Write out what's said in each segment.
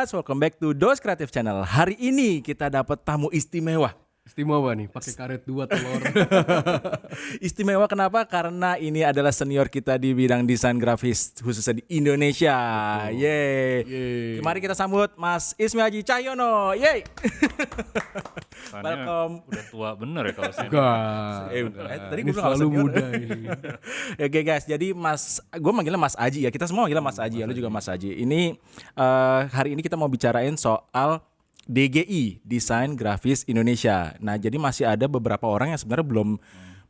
guys, welcome back to Dos Kreatif Channel. Hari ini kita dapat tamu istimewa. Istimewa nih, pakai karet 2 telur. Istimewa kenapa? Karena ini adalah senior kita di bidang desain grafis khususnya di Indonesia. Yeay. Mari kita sambut Mas Ismi Haji Cahyono. Yeay. Welcome. Udah tua bener ya kalau saya. Tadi Ini gue selalu muda ini. Oke guys, jadi gue manggilnya Mas Aji ya. Kita semua manggilnya Mas Aji ya. Lu juga Mas Aji. Ini hari ini kita mau bicarain soal DGI, Desain Grafis Indonesia. Nah, jadi masih ada beberapa orang yang sebenarnya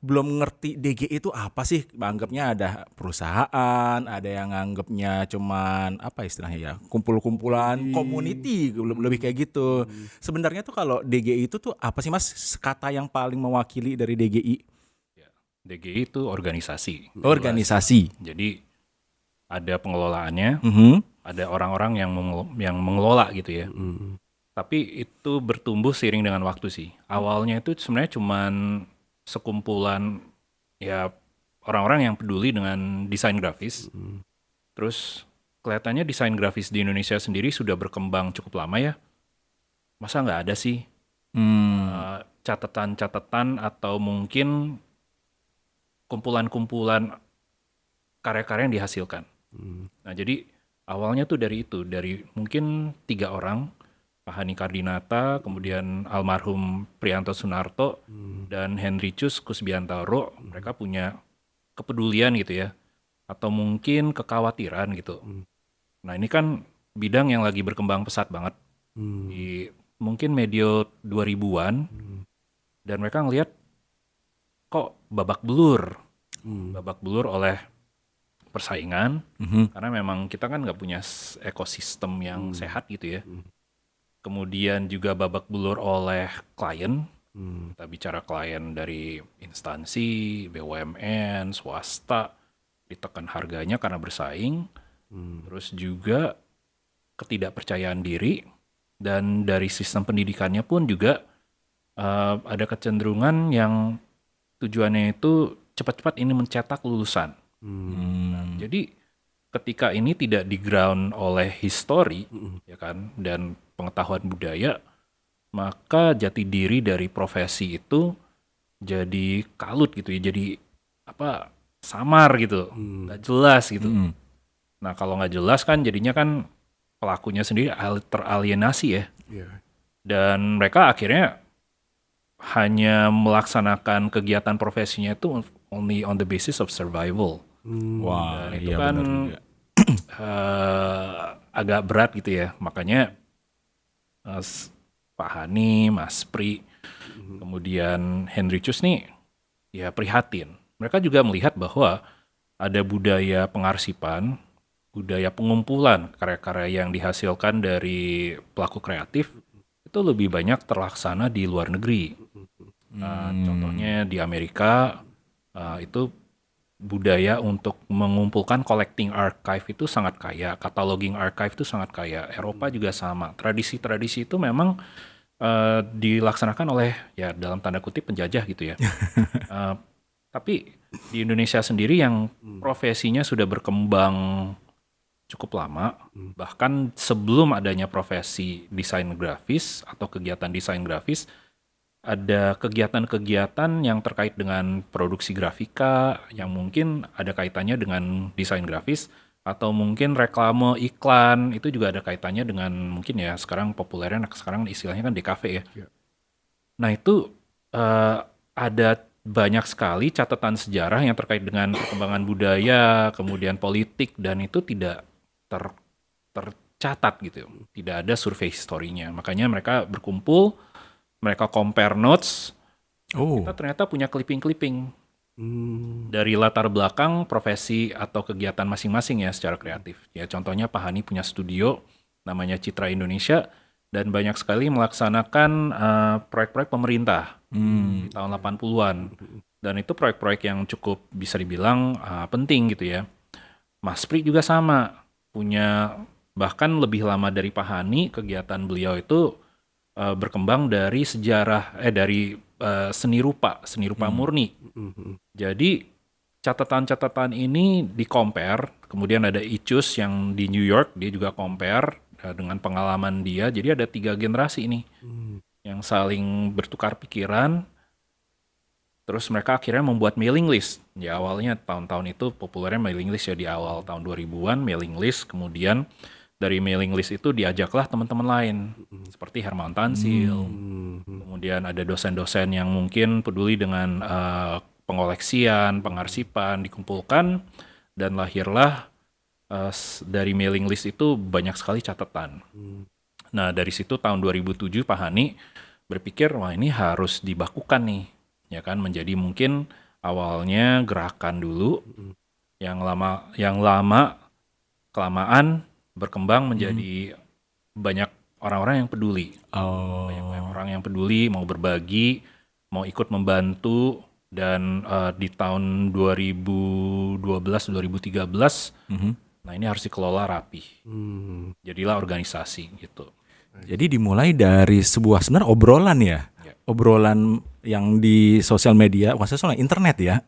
belum ngerti DGI itu apa sih. Anggapnya ada perusahaan, ada yang anggapnya cuman apa istilahnya ya, kumpul-kumpulan community, lebih kayak gitu. Sebenarnya tuh kalau DGI itu tuh apa sih Mas? Kata yang paling mewakili dari DGI? DGI itu organisasi. Organisasi. Jadi ada pengelolaannya, ada orang-orang yang mengelola gitu ya. Tapi itu bertumbuh seiring dengan waktu sih. Awalnya itu sebenarnya cuman sekumpulan ya orang-orang yang peduli dengan desain grafis. Terus kelihatannya desain grafis di Indonesia sendiri sudah berkembang cukup lama ya. Masa nggak ada sih catatan-catatan atau mungkin kumpulan-kumpulan karya-karya yang dihasilkan. Nah jadi awalnya tuh dari mungkin 3 orang, Pak Hani Kardinata, kemudian almarhum Priyanto Sunarto, dan Henricius Kusbiantoro. Mereka punya kepedulian gitu ya, atau mungkin kekhawatiran gitu. Nah ini kan bidang yang lagi berkembang pesat banget di mungkin medio 2000-an, dan mereka ngelihat kok babak belur oleh persaingan, karena memang kita kan nggak punya ekosistem yang sehat gitu ya. Kemudian juga babak belur oleh klien. Kita bicara klien dari instansi, BUMN, swasta, ditekan harganya karena bersaing. Terus juga ketidakpercayaan diri, dan dari sistem pendidikannya pun juga ada kecenderungan yang tujuannya itu cepat-cepat ini mencetak lulusan. Nah, jadi ketika ini tidak di-ground oleh histori, ya kan, dan pengetahuan budaya, maka jati diri dari profesi itu jadi kalut gitu ya, jadi samar gitu, nggak jelas gitu. Nah kalau nggak jelas kan jadinya kan pelakunya sendiri teralienasi ya, dan mereka akhirnya hanya melaksanakan kegiatan profesinya itu only on the basis of survival. Wah, Dan itu iya kan benar juga. agak berat gitu ya. Makanya Pak Hani, Mas Pri, kemudian Henricius nih ya prihatin. Mereka juga melihat bahwa ada budaya pengarsipan, budaya pengumpulan karya-karya yang dihasilkan dari pelaku kreatif itu lebih banyak terlaksana di luar negeri. Contohnya di Amerika itu budaya untuk mengumpulkan collecting archive itu sangat kaya, cataloging archive itu sangat kaya. Eropa juga sama. Tradisi-tradisi itu memang dilaksanakan oleh ya dalam tanda kutip penjajah gitu ya. Tapi di Indonesia sendiri yang profesinya sudah berkembang cukup lama, bahkan sebelum adanya profesi desain grafis atau kegiatan desain grafis, ada kegiatan-kegiatan yang terkait dengan produksi grafika yang mungkin ada kaitannya dengan desain grafis, atau mungkin reklame iklan itu juga ada kaitannya dengan mungkin ya sekarang populernya sekarang istilahnya kan DKV ya. Nah itu ada banyak sekali catatan sejarah yang terkait dengan perkembangan budaya, kemudian politik, dan itu tidak tercatat gitu, tidak ada survei historinya. Makanya mereka berkumpul, mereka compare notes, kita ternyata punya clipping-clipping dari latar belakang profesi atau kegiatan masing-masing ya secara kreatif. Ya contohnya Pak Hani punya studio namanya Citra Indonesia, dan banyak sekali melaksanakan proyek-proyek pemerintah di tahun 80-an. Dan itu proyek-proyek yang cukup bisa dibilang penting gitu ya. Mas Pri juga sama, punya bahkan lebih lama dari Pak Hani, kegiatan beliau itu berkembang dari dari seni rupa murni. Jadi catatan-catatan ini di-compare, kemudian ada Icus yang di New York, dia juga compare dengan pengalaman dia. Jadi ada 3 generasi ini yang saling bertukar pikiran. Terus mereka akhirnya membuat mailing list. Ya awalnya tahun-tahun itu populernya mailing list ya, di awal tahun 2000-an mailing list. Kemudian dari mailing list itu diajaklah teman-teman lain seperti Hermawan Tansil. Kemudian ada dosen-dosen yang mungkin peduli dengan pengoleksian, pengarsipan, dikumpulkan, dan lahirlah dari mailing list itu banyak sekali catatan. Nah dari situ tahun 2007 Pak Hani berpikir, wah ini harus dibakukan nih, ya kan, menjadi mungkin awalnya gerakan dulu, yang lama kelamaan berkembang menjadi banyak orang-orang yang peduli. Banyak orang yang peduli, mau berbagi, mau ikut membantu, dan di tahun 2012-2013, nah ini harus dikelola rapi. Jadilah organisasi gitu. Jadi dimulai dari sebuah sebenarnya obrolan ya. Obrolan yang di sosial media, maksudnya soal internet ya.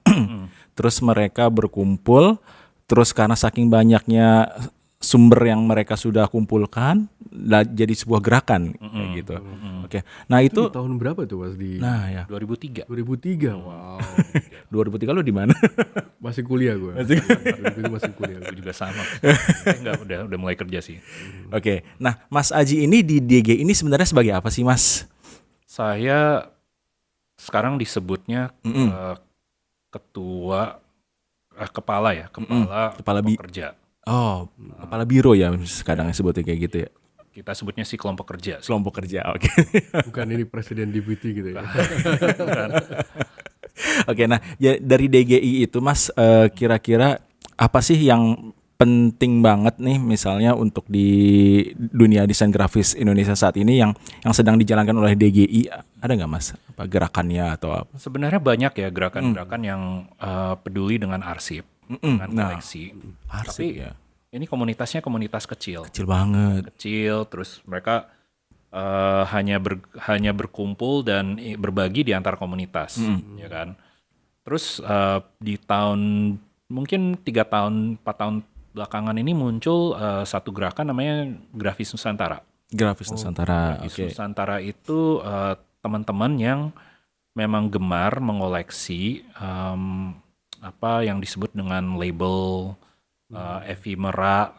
Terus mereka berkumpul, terus karena saking banyaknya sumber yang mereka sudah kumpulkan, jadi sebuah gerakan kayak gitu. Oke. Nah Itu itu di tahun berapa tuh Mas? nah ya 2003. 2003. Wow. 2003 lu di mana? Masih kuliah gue. 2003 masih kuliah. Gue juga sama. Enggak, udah mulai kerja sih. Oke. Nah, Mas Aji ini di DG ini sebenarnya sebagai apa sih, Mas? Saya sekarang disebutnya ketua kepala pekerja. Oh, kepala biro ya kadang sebutnya kayak gitu ya. Kita sebutnya sih kelompok kerja. Kelompok kerja. Oke. Bukan ini presiden deputi gitu ya. Oke, nah ya, dari DGI itu Mas kira-kira apa sih yang penting banget nih misalnya untuk di dunia desain grafis Indonesia saat ini yang sedang dijalankan oleh DGI, ada nggak Mas? Apa gerakannya atau apa? Sebenarnya banyak ya gerakan-gerakan yang peduli dengan arsip, dengan koleksi. Arsip Tapi ya. ini komunitasnya komunitas kecil. Kecil banget. Kecil, terus mereka hanya berkumpul dan berbagi di antar komunitas, ya kan. Terus di mungkin 3 tahun 4 tahun belakangan ini muncul satu gerakan namanya Grafis Nusantara. Grafis Nusantara. Grafis Nusantara itu teman-teman yang memang gemar mengoleksi apa yang disebut dengan label efimera,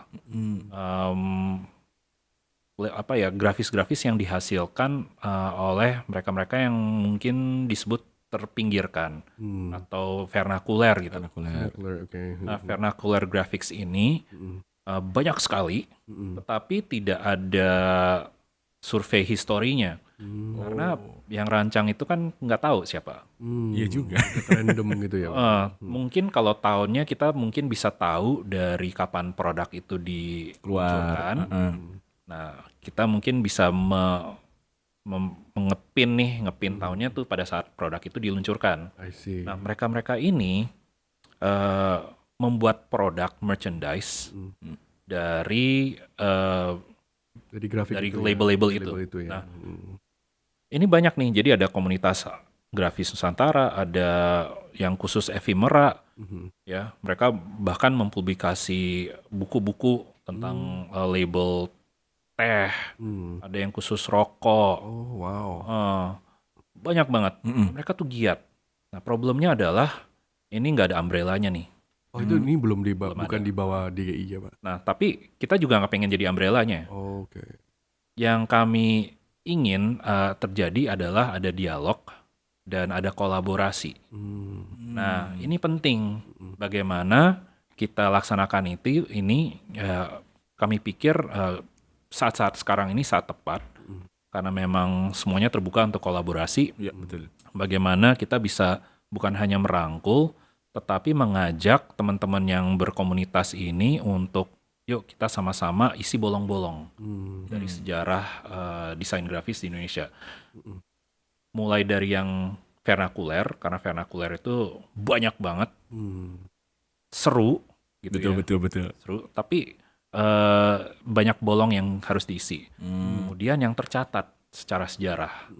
grafis-grafis yang dihasilkan oleh mereka-mereka yang mungkin disebut terpinggirkan atau vernakuler gitu. Nah, vernacular graphics ini banyak sekali, tetapi tidak ada survei historinya. Karena yang rancang itu kan nggak tahu siapa. Iya juga. Random gitu ya. Mungkin kalau tahunnya kita mungkin bisa tahu dari kapan produk itu diluncurkan. Nah, kita mungkin bisa ngepin tahunnya tuh pada saat produk itu diluncurkan. I see. Nah, mereka ini membuat produk merchandise dari grafik dari itu label-label ya. itu. Ya. Nah, ini banyak nih. Jadi ada komunitas Grafis Nusantara, ada yang khusus efimera, ya. Mereka bahkan mempublikasi buku-buku tentang label teh, ada yang khusus rokok. Oh wow. Banyak banget. Mereka tuh giat. Nah problemnya adalah ini nggak ada umbrellanya nih. Oh itu ini belum bukan di bawah DGI ya Pak? Nah tapi kita juga nggak pengen jadi umbrellanya. Oh, oke. Yang kami ingin terjadi adalah ada dialog dan ada kolaborasi. Nah ini penting. Bagaimana kita laksanakan ini kami pikir saat-saat sekarang ini saat tepat, karena memang semuanya terbuka untuk kolaborasi. Iya, betul. Bagaimana kita bisa bukan hanya merangkul, tetapi mengajak teman-teman yang berkomunitas ini untuk yuk kita sama-sama isi bolong-bolong dari sejarah desain grafis di Indonesia. Mulai dari yang vernakuler, karena vernakuler itu banyak banget, seru gitu. Betul. Seru, tapi banyak bolong yang harus diisi. Kemudian yang tercatat secara sejarah,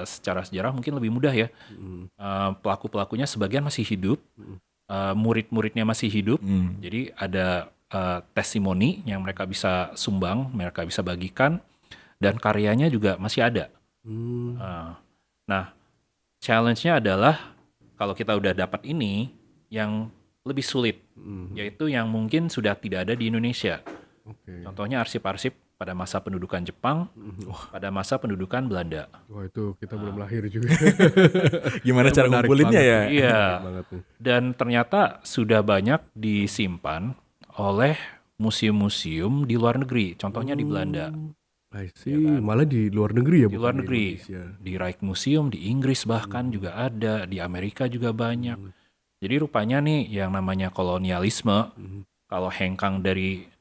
secara sejarah mungkin lebih mudah ya. Pelaku-pelakunya sebagian masih hidup, murid-muridnya masih hidup. Jadi ada testimoni yang mereka bisa sumbang, mereka bisa bagikan, dan karyanya juga masih ada. Nah, challenge-nya adalah kalau kita udah dapat ini, yang lebih sulit, yaitu yang mungkin sudah tidak ada di Indonesia. Contohnya arsip-arsip pada masa pendudukan Jepang, pada masa pendudukan Belanda. Wah itu kita belum lahir juga. Gimana cara Menarik ngumpulinnya banget. ya? Iya. Menarik banget nih. Dan ternyata sudah banyak disimpan oleh museum-museum di luar negeri. Contohnya di Belanda, I see. Malah di luar negeri ya? di bukan luar negeri, Indonesia. di Rijksmuseum, di Inggris bahkan juga ada, di Amerika juga banyak. Jadi rupanya nih yang namanya kolonialisme, kalau hengkang dari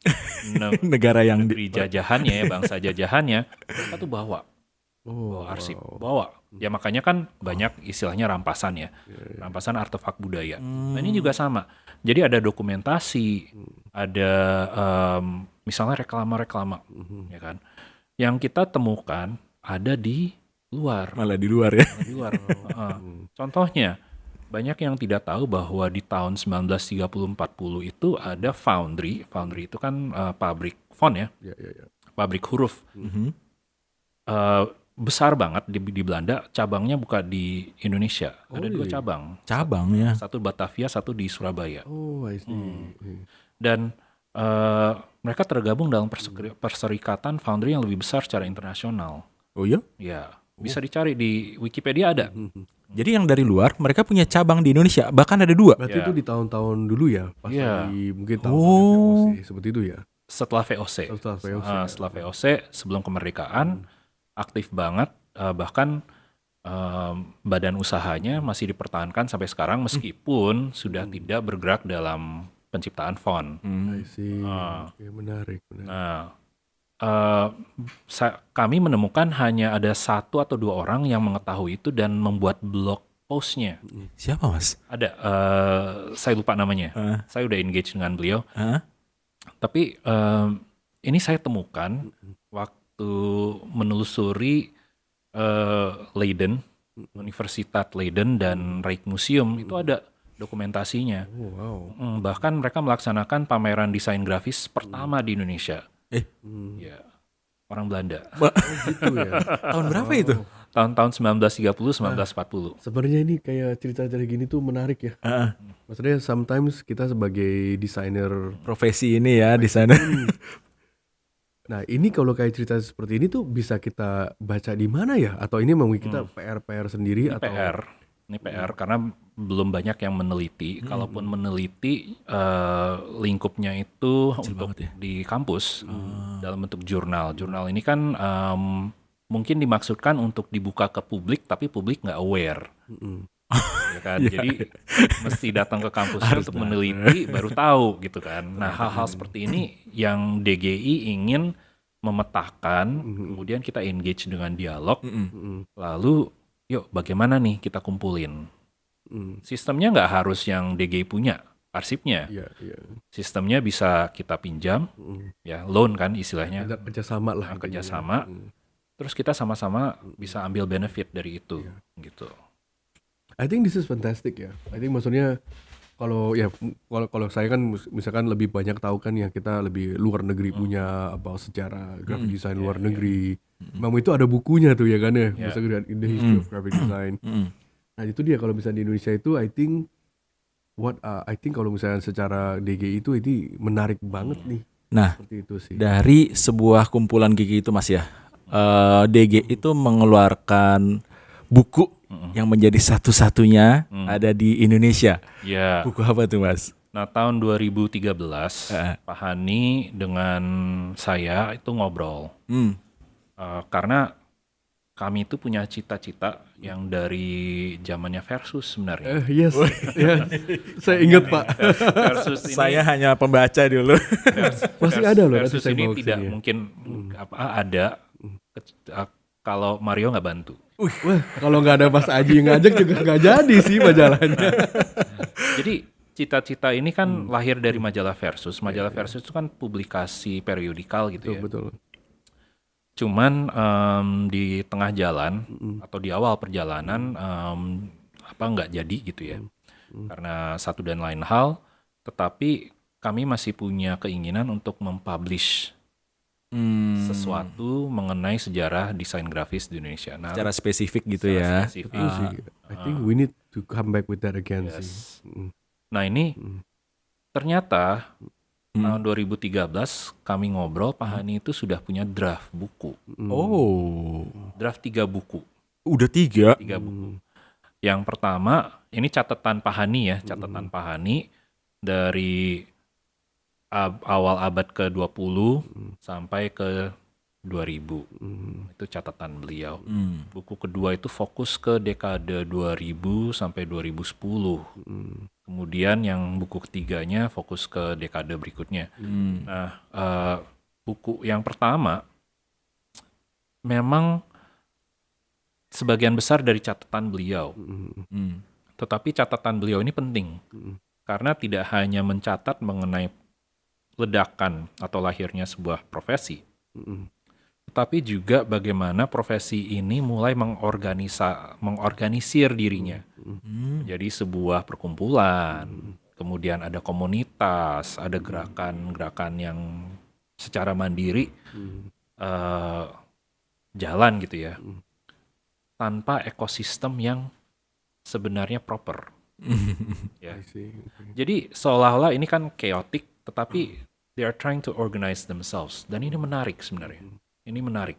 Negara yang negeri jajahannya ya, bangsa jajahannya, mereka tuh bawa arsip, bawa. Ya makanya kan banyak istilahnya rampasan ya, rampasan artefak budaya. Nah ini juga sama. Jadi ada dokumentasi, ada misalnya reklama-reklama, ya kan, yang kita temukan ada di luar. malah di luar ya. Di luar. Contohnya, banyak yang tidak tahu bahwa di tahun 1930-40 itu ada foundry. Foundry itu kan pabrik font ya, Ya, ya, ya. pabrik huruf. Besar banget di Belanda, cabangnya bukan di Indonesia. Ada 2 cabang. Cabang ya. Satu Batavia, satu di Surabaya. Oh, I see. Dan mereka tergabung dalam perserikatan foundry yang lebih besar secara internasional. Oh iya? Ya, bisa dicari di Wikipedia ada. Jadi yang dari luar mereka punya cabang di Indonesia, bahkan ada 2. Berarti Ya. itu di tahun-tahun dulu ya? Pas Iya. lagi mungkin tahun seperti itu ya? Setelah VOC. Setelah VOC. Setelah VOC, sebelum kemerdekaan, aktif banget. Bahkan badan usahanya masih dipertahankan sampai sekarang meskipun sudah tidak bergerak dalam penciptaan font. I see. Oke, menarik. Nah, kami menemukan hanya ada 1 atau 2 orang yang mengetahui itu dan membuat blog postnya. Siapa Mas? Ada, saya lupa namanya. Saya udah engage dengan beliau. Hah? Tapi ini saya temukan waktu menelusuri Leiden, Universitas Leiden dan Rijksmuseum, itu ada dokumentasinya. Oh, wow. Bahkan mereka melaksanakan pameran desain grafis pertama di Indonesia. Ya, orang Belanda. Gitu ya. Tahun berapa itu? Tahun-tahun 1930-1940. Sebenarnya ini kayak cerita-cerita gini tuh menarik ya. Maksudnya sometimes kita sebagai desainer, Profesi ini ya di sana. nah ini kalau kayak cerita seperti ini tuh bisa kita baca di mana ya? Atau ini memang kita PR sendiri Ini atau? Ini PR karena belum banyak yang meneliti. Kalaupun meneliti, lingkupnya itu untuk banget ya? di kampus dalam bentuk jurnal. Jurnal ini kan mungkin dimaksudkan untuk dibuka ke publik, tapi publik nggak aware. Ya kan? Jadi mesti datang ke kampus untuk meneliti, baru tahu gitu kan. Nah hal-hal seperti ini yang DGI ingin memetakan, kemudian kita engage dengan dialog, lalu yuk bagaimana nih kita kumpulin. Sistemnya nggak harus yang DGI punya, arsipnya. Iya, iya. Sistemnya bisa kita pinjam, ya loan kan istilahnya, Ada kerjasama lah. kerjasama. Terus kita sama-sama bisa ambil benefit dari itu, gitu. I think this is fantastic ya. I think maksudnya kalau saya kan misalkan lebih banyak tahu kan yang kita lebih luar negeri punya apa secara graphic design luar negeri. Memang itu ada bukunya tuh ya kan ya. Misalnya in the history of graphic design. Nah itu dia kalau misalnya di Indonesia itu I think kalau misalnya secara DGI itu menarik banget nih. Nah, Seperti itu sih. dari sebuah kumpulan gigi itu Mas ya, DG itu mengeluarkan buku yang menjadi satu-satunya ada di Indonesia. Ya. Buku apa tuh Mas? Nah tahun 2013 Pak Hani dengan saya itu ngobrol. Karena kami itu punya cita-cita yang dari zamannya Versus sebenarnya. Yes, ya. Saya ingat Pak. Versus ini, Saya hanya pembaca dulu. Masih ada loh. nanti Versus saya ini bawa tidak kesini ya. mungkin ada kalau Mario nggak bantu. Wah, kalau nggak ada Mas Aji yang ngajak juga nggak jadi sih majalahnya. Jadi cita-cita ini kan lahir dari majalah Versus. Majalah Versus itu kan publikasi periodikal gitu ya. Betul. Cuman di tengah jalan atau di awal perjalanan nggak jadi gitu ya. Karena satu dan lain hal. Tetapi kami masih punya keinginan untuk mempublish sesuatu mengenai sejarah desain grafis di Indonesia. Nah, Secara spesifik gitu secara ya. spesifik. Itu sih. I think we need to come back with that again sih. Yes. Nah ini ternyata tahun 2013 kami ngobrol, Pak Hani itu sudah punya draft buku. Oh, Draft 3 buku. udah 3. 3 buku. Yang pertama, ini catatan Pak Hani ya, catatan Pak Hani dari awal abad ke-20 sampai ke 2000. Itu catatan beliau. Buku kedua itu fokus ke dekade 2000 sampai 2010. Kemudian yang buku ketiganya fokus ke dekade berikutnya. Nah, buku yang pertama memang sebagian besar dari catatan beliau. Tetapi catatan beliau ini penting. Karena tidak hanya mencatat mengenai ledakan atau lahirnya sebuah profesi, tetapi juga bagaimana profesi ini mulai mengorganisir dirinya. Jadi sebuah perkumpulan, kemudian ada komunitas, ada gerakan-gerakan yang secara mandiri jalan gitu ya, tanpa ekosistem yang sebenarnya proper. Ya. I see. Okay. Jadi seolah-olah ini kan chaotic, tetapi they are trying to organize themselves. Dan ini menarik sebenarnya. Ini menarik.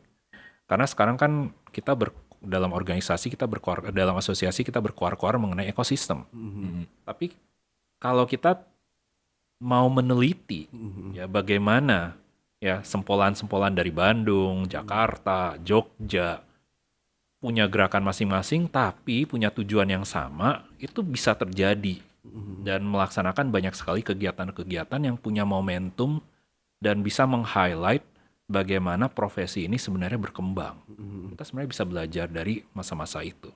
Karena sekarang kan kita dalam organisasi kita dalam asosiasi kita berkoar-koar mengenai ekosistem. Tapi kalau kita mau meneliti ya bagaimana ya sempolan-sempolan dari Bandung, Jakarta, Jogja punya gerakan masing-masing tapi punya tujuan yang sama, itu bisa terjadi dan melaksanakan banyak sekali kegiatan-kegiatan yang punya momentum dan bisa meng-highlight bagaimana profesi ini sebenarnya berkembang. Kita sebenarnya bisa belajar dari masa-masa itu.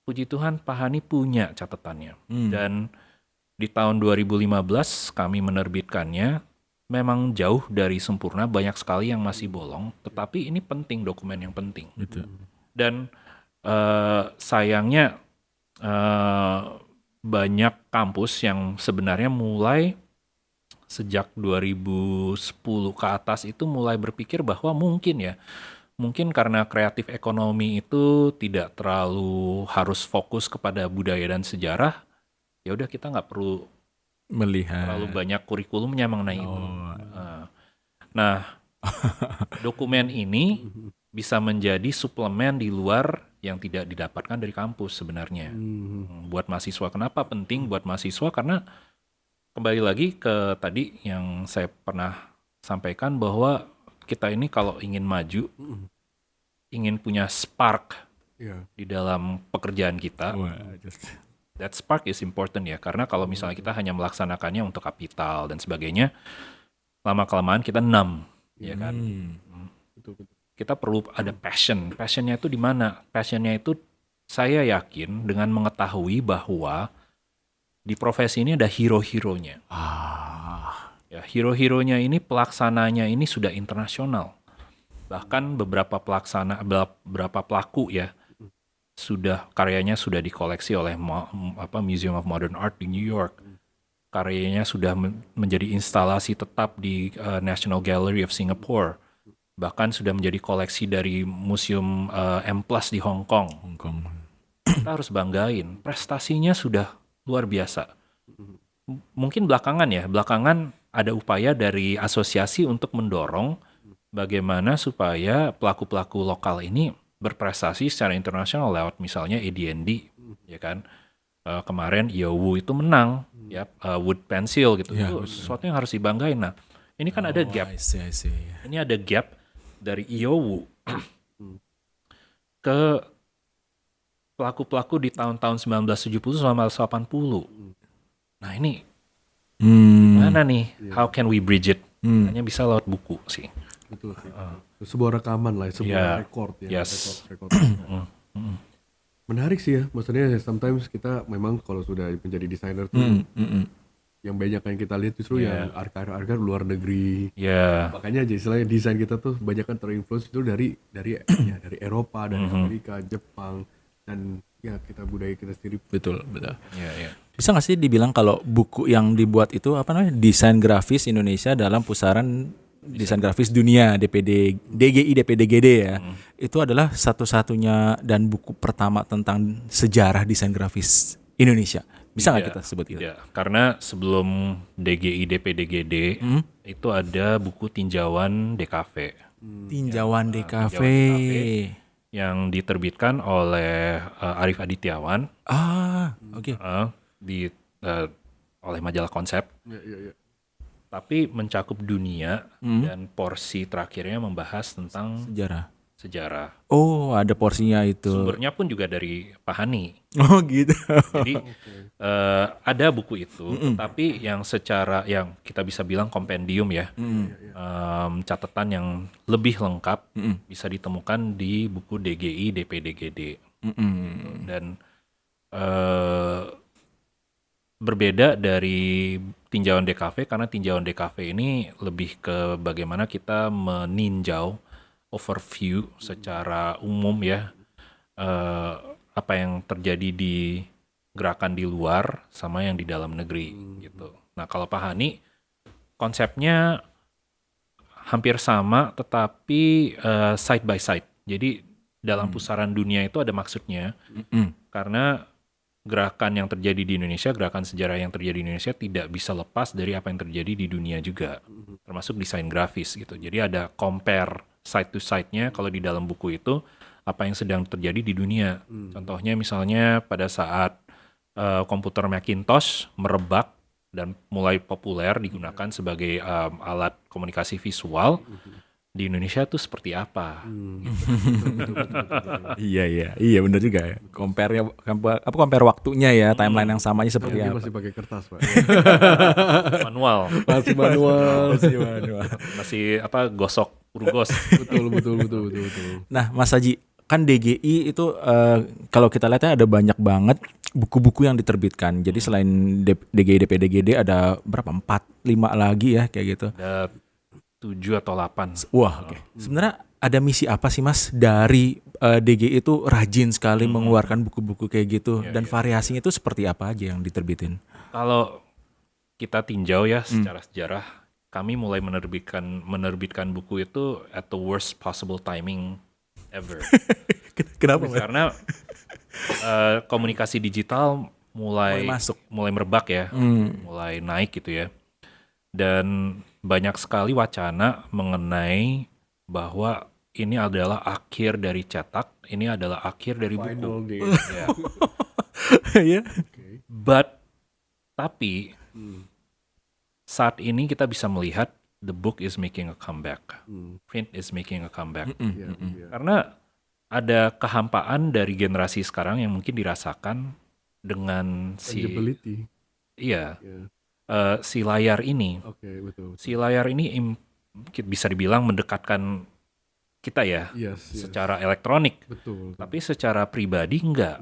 Puji Tuhan Pak Hani punya catatannya. Dan di tahun 2015 kami menerbitkannya. Memang jauh dari sempurna, banyak sekali yang masih bolong, tetapi ini penting, dokumen yang penting. Dan sayangnya banyak kampus yang sebenarnya mulai sejak 2010 ke atas itu mulai berpikir bahwa mungkin karena kreatif ekonomi itu tidak terlalu harus fokus kepada budaya dan sejarah, ya udah kita nggak perlu Melihat. terlalu banyak kurikulumnya mengenai itu. Nah, dokumen ini bisa menjadi suplemen di luar yang tidak didapatkan dari kampus sebenarnya. Buat mahasiswa, kenapa penting buat mahasiswa? Karena kembali lagi ke tadi yang saya pernah sampaikan bahwa kita ini kalau ingin maju, ingin punya spark di dalam pekerjaan kita, that spark is important ya, karena kalau misalnya kita hanya melaksanakannya untuk kapital dan sebagainya, lama-kelamaan kita numb, ya kan? Kita perlu ada passion. Passionnya itu di mana? Passionnya itu saya yakin dengan mengetahui bahwa di profesi ini ada hero-heronya. Ya, hero-heronya ini pelaksananya ini sudah internasional. Bahkan beberapa pelaku ya, karyanya sudah dikoleksi oleh Museum of Modern Art di New York. Karyanya sudah menjadi instalasi tetap di National Gallery of Singapore. Bahkan sudah menjadi koleksi dari Museum M+ di Hong Kong. Kita harus banggain, prestasinya sudah luar biasa. Mungkin belakangan ada upaya dari asosiasi untuk mendorong bagaimana supaya pelaku-pelaku lokal ini berprestasi secara internasional lewat misalnya AD&D, ya kan? Kemarin Yowu itu menang, ya wood pencil gitu. Itu sesuatu yang harus dibanggain. Nah, ini kan ada gap. I see. Ini ada gap dari Yowu ke pelaku-pelaku di tahun-tahun 1970 sampai 80. Nah, ini gimana nih? How can we bridge it? Hanya bisa lewat buku sih. Betul sih. Sebuah rekaman lah, sebuah rekor ya. Yes. Rekor. Menarik sih ya, maksudnya sometimes kita memang kalau sudah menjadi desainer tuh yang banyak yang kita lihat justru yang arka-arka luar negeri. Makanya istilahnya desain kita tuh banyak kan terinfluence itu dari Eropa, dari Amerika, Jepang, dan ya budaya kita sendiri. Betul. Ya. Bisa nggak sih dibilang kalau buku yang dibuat itu apa namanya desain grafis Indonesia dalam pusaran desain grafis dunia DPD DGI DPDGD ya, itu adalah satu-satunya dan buku pertama tentang sejarah desain grafis Indonesia. Bisa nggak kita sebut gitu? Tidak, karena sebelum DGI DPDGD itu ada buku tinjauan DKV Tinjauan DKV. yang diterbitkan oleh Arif Adityawan Oke. oleh majalah Konsep. Ya. Tapi mencakup dunia dan porsi terakhirnya membahas tentang sejarah. Oh, ada porsinya itu. Sumbernya pun juga dari Pahani. Oh, gitu. Jadi ada buku itu, tapi yang secara yang kita bisa bilang kompendium ya, catatan yang lebih lengkap bisa ditemukan di buku DGI DPDGD. Dan berbeda dari tinjauan DKV karena tinjauan DKV ini lebih ke bagaimana kita meninjau overview secara umum ya, apa yang terjadi di gerakan di luar sama yang di dalam negeri gitu. Nah kalau Pak Hani konsepnya hampir sama tetapi side by side. Jadi dalam pusaran dunia itu ada maksudnya karena gerakan yang terjadi di Indonesia, gerakan sejarah yang terjadi di Indonesia tidak bisa lepas dari apa yang terjadi di dunia juga, termasuk desain grafis gitu. Jadi ada compare side to side-nya kalau di dalam buku itu apa yang sedang terjadi di dunia. Contohnya misalnya pada saat komputer Macintosh merebak dan mulai populer digunakan sebagai alat komunikasi visual, di Indonesia itu seperti apa? Iya benar juga ya. Compare waktunya ya, timeline yang samanya seperti Dia apa. masih pakai kertas, Pak. Manual, Masih manual. masih gosok urugos. betul. Nah, Mas Haji, kan DGI itu kalau kita lihatnya ada banyak banget buku-buku yang diterbitkan. Jadi selain DGI DPDGD ada berapa? 4, 5 lagi ya kayak gitu. Ada 7 atau 8. Wah, oke. Sebenarnya ada misi apa sih Mas dari DGI itu rajin sekali mengeluarkan buku-buku kayak gitu dan variasinya itu seperti apa aja yang diterbitin? Kalau kita tinjau ya secara sejarah, kami mulai menerbitkan buku itu at the worst possible timing ever. Kenapa Mas? Karena komunikasi digital mulai merebak ya, mulai naik gitu ya. Dan banyak sekali wacana mengenai bahwa ini adalah akhir dari cetak, ini adalah akhir dari buku. Ya. Iya. Tapi saat ini kita bisa melihat the book is making a comeback, print is making a comeback. Karena ada kehampaan dari generasi sekarang yang mungkin dirasakan dengan Tangibility. si layar ini. Betul. Si layar ini bisa dibilang mendekatkan kita ya, secara elektronik. Betul. Tapi secara pribadi enggak.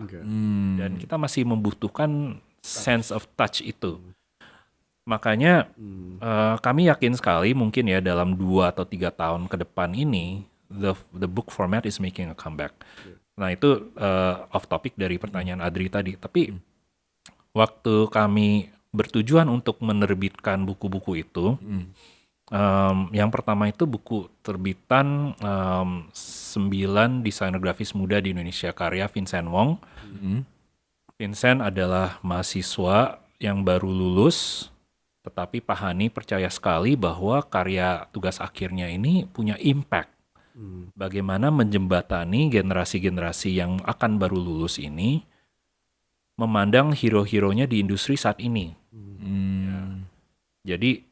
Dan kita masih membutuhkan sense of touch itu. Makanya kami yakin sekali mungkin ya dalam 2 atau 3 tahun ke depan ini the book format is making a comeback. Nah itu off topic dari pertanyaan Adri tadi. Tapi waktu kami bertujuan untuk menerbitkan buku-buku itu, yang pertama itu buku terbitan 9 desainer grafis muda di Indonesia karya Vincent Wong. Vincent adalah mahasiswa yang baru lulus, tetapi Pak Hani percaya sekali bahwa karya tugas akhirnya ini punya impact. Bagaimana menjembatani generasi-generasi yang akan baru lulus ini memandang hero-heronya di industri saat ini. Jadi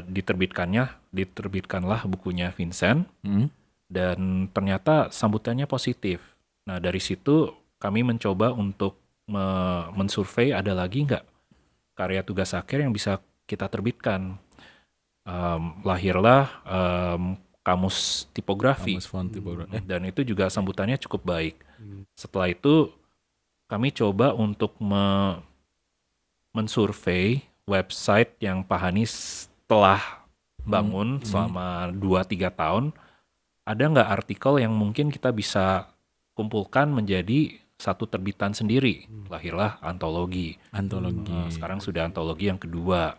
diterbitkanlah bukunya Vincent dan ternyata sambutannya positif. Nah dari situ kami mencoba untuk mensurvei ada lagi nggak karya tugas akhir yang bisa kita terbitkan. Lahirlah Kamus Tipografi. Dan itu juga sambutannya cukup baik. Setelah itu kami coba untuk mensurvei website yang Pak Hani telah bangun selama 2-3 tahun. Ada nggak artikel yang mungkin kita bisa kumpulkan menjadi satu terbitan sendiri. Lahirlah antologi. Antologi. Sekarang sudah antologi yang kedua.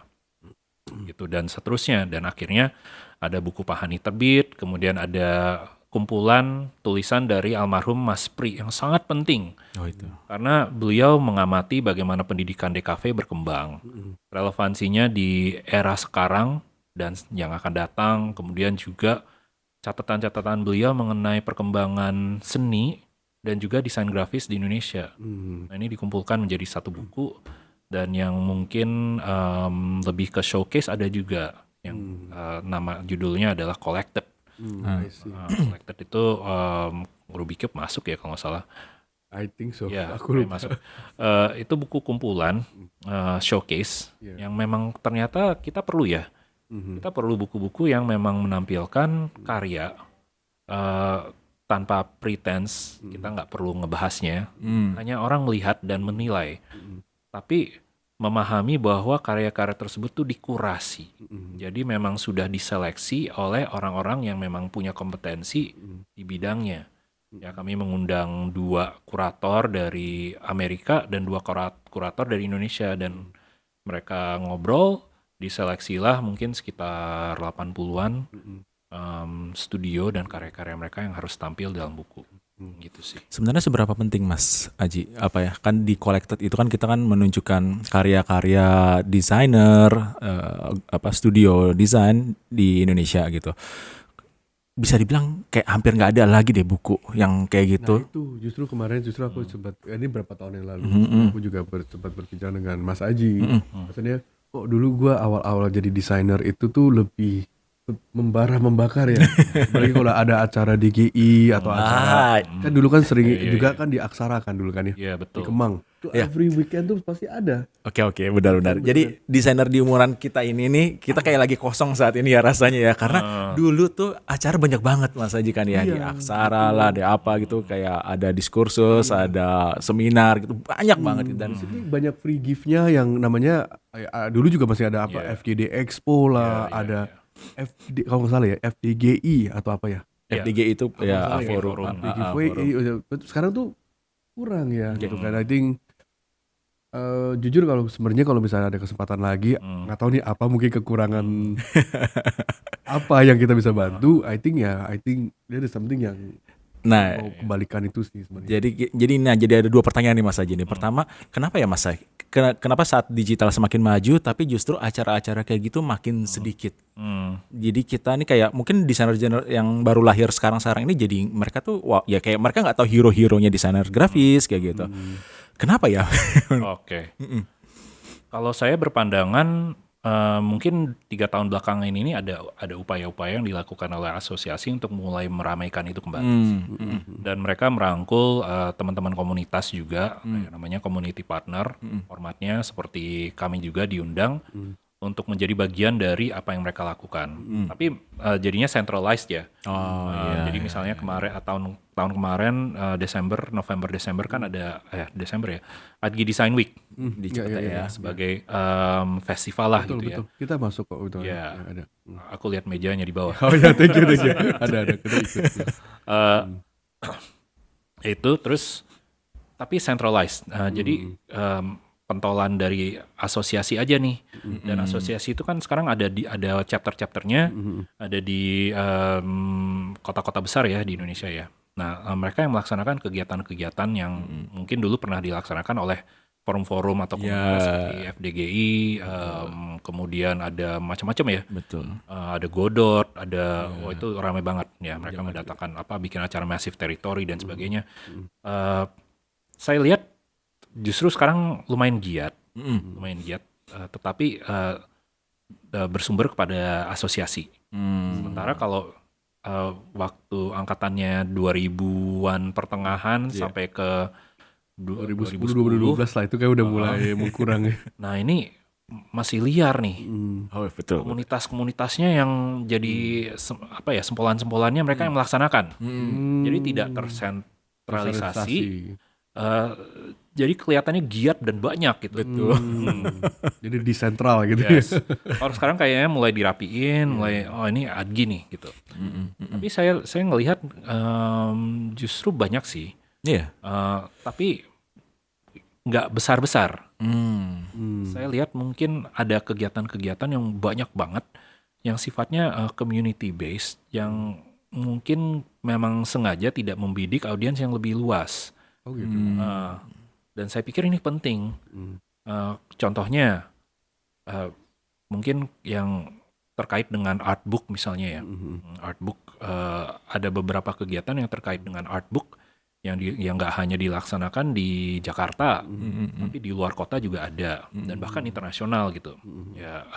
Gitu dan seterusnya, dan akhirnya ada buku Pahani terbit, kemudian ada kumpulan tulisan dari almarhum Mas Pri yang sangat penting Oh itu. karena beliau mengamati bagaimana pendidikan DKV berkembang, relevansinya di era sekarang dan yang akan datang, kemudian juga catatan-catatan beliau mengenai perkembangan seni dan juga desain grafis di Indonesia. Nah, ini dikumpulkan menjadi satu buku. Dan yang mungkin lebih ke showcase ada juga yang nama judulnya adalah Collected. I see. Collected itu Ruby Cube masuk ya kalau nggak salah. I think so. Ya, Aku lupa. masuk. Itu buku kumpulan showcase Yeah. yang memang ternyata kita perlu ya. Kita perlu buku-buku yang memang menampilkan karya tanpa pretense. Kita nggak perlu ngebahasnya. Hanya orang melihat dan menilai. Tapi memahami bahwa karya-karya tersebut tuh dikurasi. Jadi memang sudah diseleksi oleh orang-orang yang memang punya kompetensi di bidangnya. Ya, kami mengundang 2 kurator dari Amerika dan 2 kurator dari Indonesia, dan mereka ngobrol, diseleksilah mungkin sekitar 80-an studio dan karya-karya mereka yang harus tampil dalam buku. Gitu sih. Sebenarnya seberapa penting Mas Aji, apa ya, kan di Collected itu kan kita kan menunjukkan karya-karya desainer, studio desain di Indonesia gitu. Bisa dibilang kayak hampir nggak ada lagi deh buku yang kayak gitu. Nah itu justru kemarin aku sempat, ini berapa tahun yang lalu aku juga sempat berbicara dengan Mas Aji. Maksudnya kok dulu gua awal-awal jadi desainer itu tuh lebih membakar ya. Apalagi kalau ada acara DGI atau acara, kan dulu kan sering juga kan di Aksara kan dulu kan ya. Iya, Di betul. Kemang. Tuh every weekend tuh pasti ada. Oke, benar-benar. Jadi desainer di umuran kita ini nih, kita kayak lagi kosong saat ini ya rasanya ya, karena dulu tuh acara banyak banget Mas Aji kan ya, di Aksara lah, ada apa gitu, kayak ada diskursus, ada seminar gitu, banyak banget dan Ini banyak free gift-nya yang namanya dulu juga masih ada apa FGD Expo lah, ada FD, kalau nggak salah ya FDGI atau apa ya, FDG itu ya salah ya, forum. sekarang tuh kurang ya gitu kan. I think jujur kalau sebenarnya kalau misalnya ada kesempatan lagi, nggak tahu nih apa mungkin kekurangan apa yang kita bisa bantu. I think there is something yang Nah, mau kembalikan itu sih sebenarnya. jadi ada 2 pertanyaan nih Mas Aji nih. Pertama, kenapa ya Mas? Kenapa saat digital semakin maju tapi justru acara-acara kayak gitu makin sedikit? Jadi kita nih kayak mungkin desainer yang baru lahir sekarang ini jadi mereka tuh ya kayak mereka nggak tahu hero-heronya desainer grafis kayak gitu. Kenapa ya? Oke. Kalau saya berpandangan mungkin 3 tahun belakangan ini ada upaya-upaya yang dilakukan oleh asosiasi untuk mulai meramaikan itu kembali. Dan mereka merangkul teman-teman komunitas juga, namanya community partner. Formatnya seperti kami juga diundang untuk menjadi bagian dari apa yang mereka lakukan. Tapi jadinya centralized ya. Jadi misalnya kemarin tahun kemarin November Desember kan ada Desember ya, Adgi Design Week Di Jakarta ya. sebagai festival lah Betul, gitu betul. ya. Kita masuk kok itu. Ya. Ada. Aku lihat mejanya di bawah. Oh ya, thank you. Ada kita ikut. Itu terus tapi centralized. Jadi pentolan dari asosiasi aja nih. Dan asosiasi itu kan sekarang ada chapter-chapternya, ada di kota-kota besar ya di Indonesia ya. Nah, mereka yang melaksanakan kegiatan-kegiatan yang mungkin dulu pernah dilaksanakan oleh forum-forum atau komunitas seperti FDGI, kemudian ada macam-macam ya. Betul. Ada Godot, ada itu ramai banget ya. Mereka mendatangkan bikin acara massive territory dan sebagainya. Saya lihat justru sekarang lumayan giat, tetapi bersumber kepada asosiasi. Sementara kalau waktu angkatannya 2000-an pertengahan sampai ke 2010-2012 lah itu kayak udah mulai mengkurang ya. Nah ini masih liar nih. Oh betul. Komunitas-komunitasnya yang jadi sempolan-sempolannya mereka yang melaksanakan. Jadi tidak tersentralisasi. Jadi kelihatannya giat dan banyak gitu. Betul. Jadi di sentral gitu. Yes. Kalau sekarang kayaknya mulai dirapiin, mulai ini Adgi nih gitu. Tapi saya ngelihat justru banyak sih Iya. Tapi nggak besar-besar. Hmm. Saya lihat mungkin ada kegiatan-kegiatan yang banyak banget yang sifatnya community based, yang mungkin memang sengaja tidak membidik audiens yang lebih luas. Oh gitu. Dan saya pikir ini penting. Contohnya mungkin yang terkait dengan artbook misalnya ya. Artbook, ada beberapa kegiatan yang terkait dengan artbook yang nggak hanya dilaksanakan di Jakarta, tapi di luar kota juga ada, dan bahkan internasional gitu. Ya,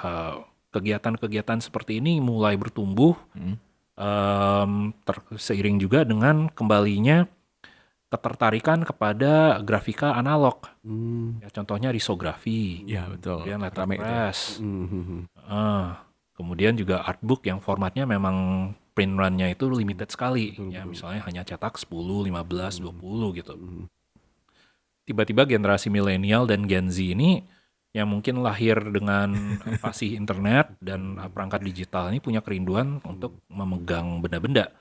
kegiatan-kegiatan seperti ini mulai bertumbuh seiring juga dengan kembalinya ketertarikan kepada grafika analog. Ya, contohnya risografi, Iya betul. kemudian Rame itu ya. letterpress, kemudian juga artbook yang formatnya memang print run-nya itu limited sekali. Ya, misalnya hanya cetak 10, 15, 20 gitu. Tiba-tiba generasi milenial dan Gen Z ini yang mungkin lahir dengan fasih internet dan perangkat digital ini punya kerinduan untuk memegang benda-benda.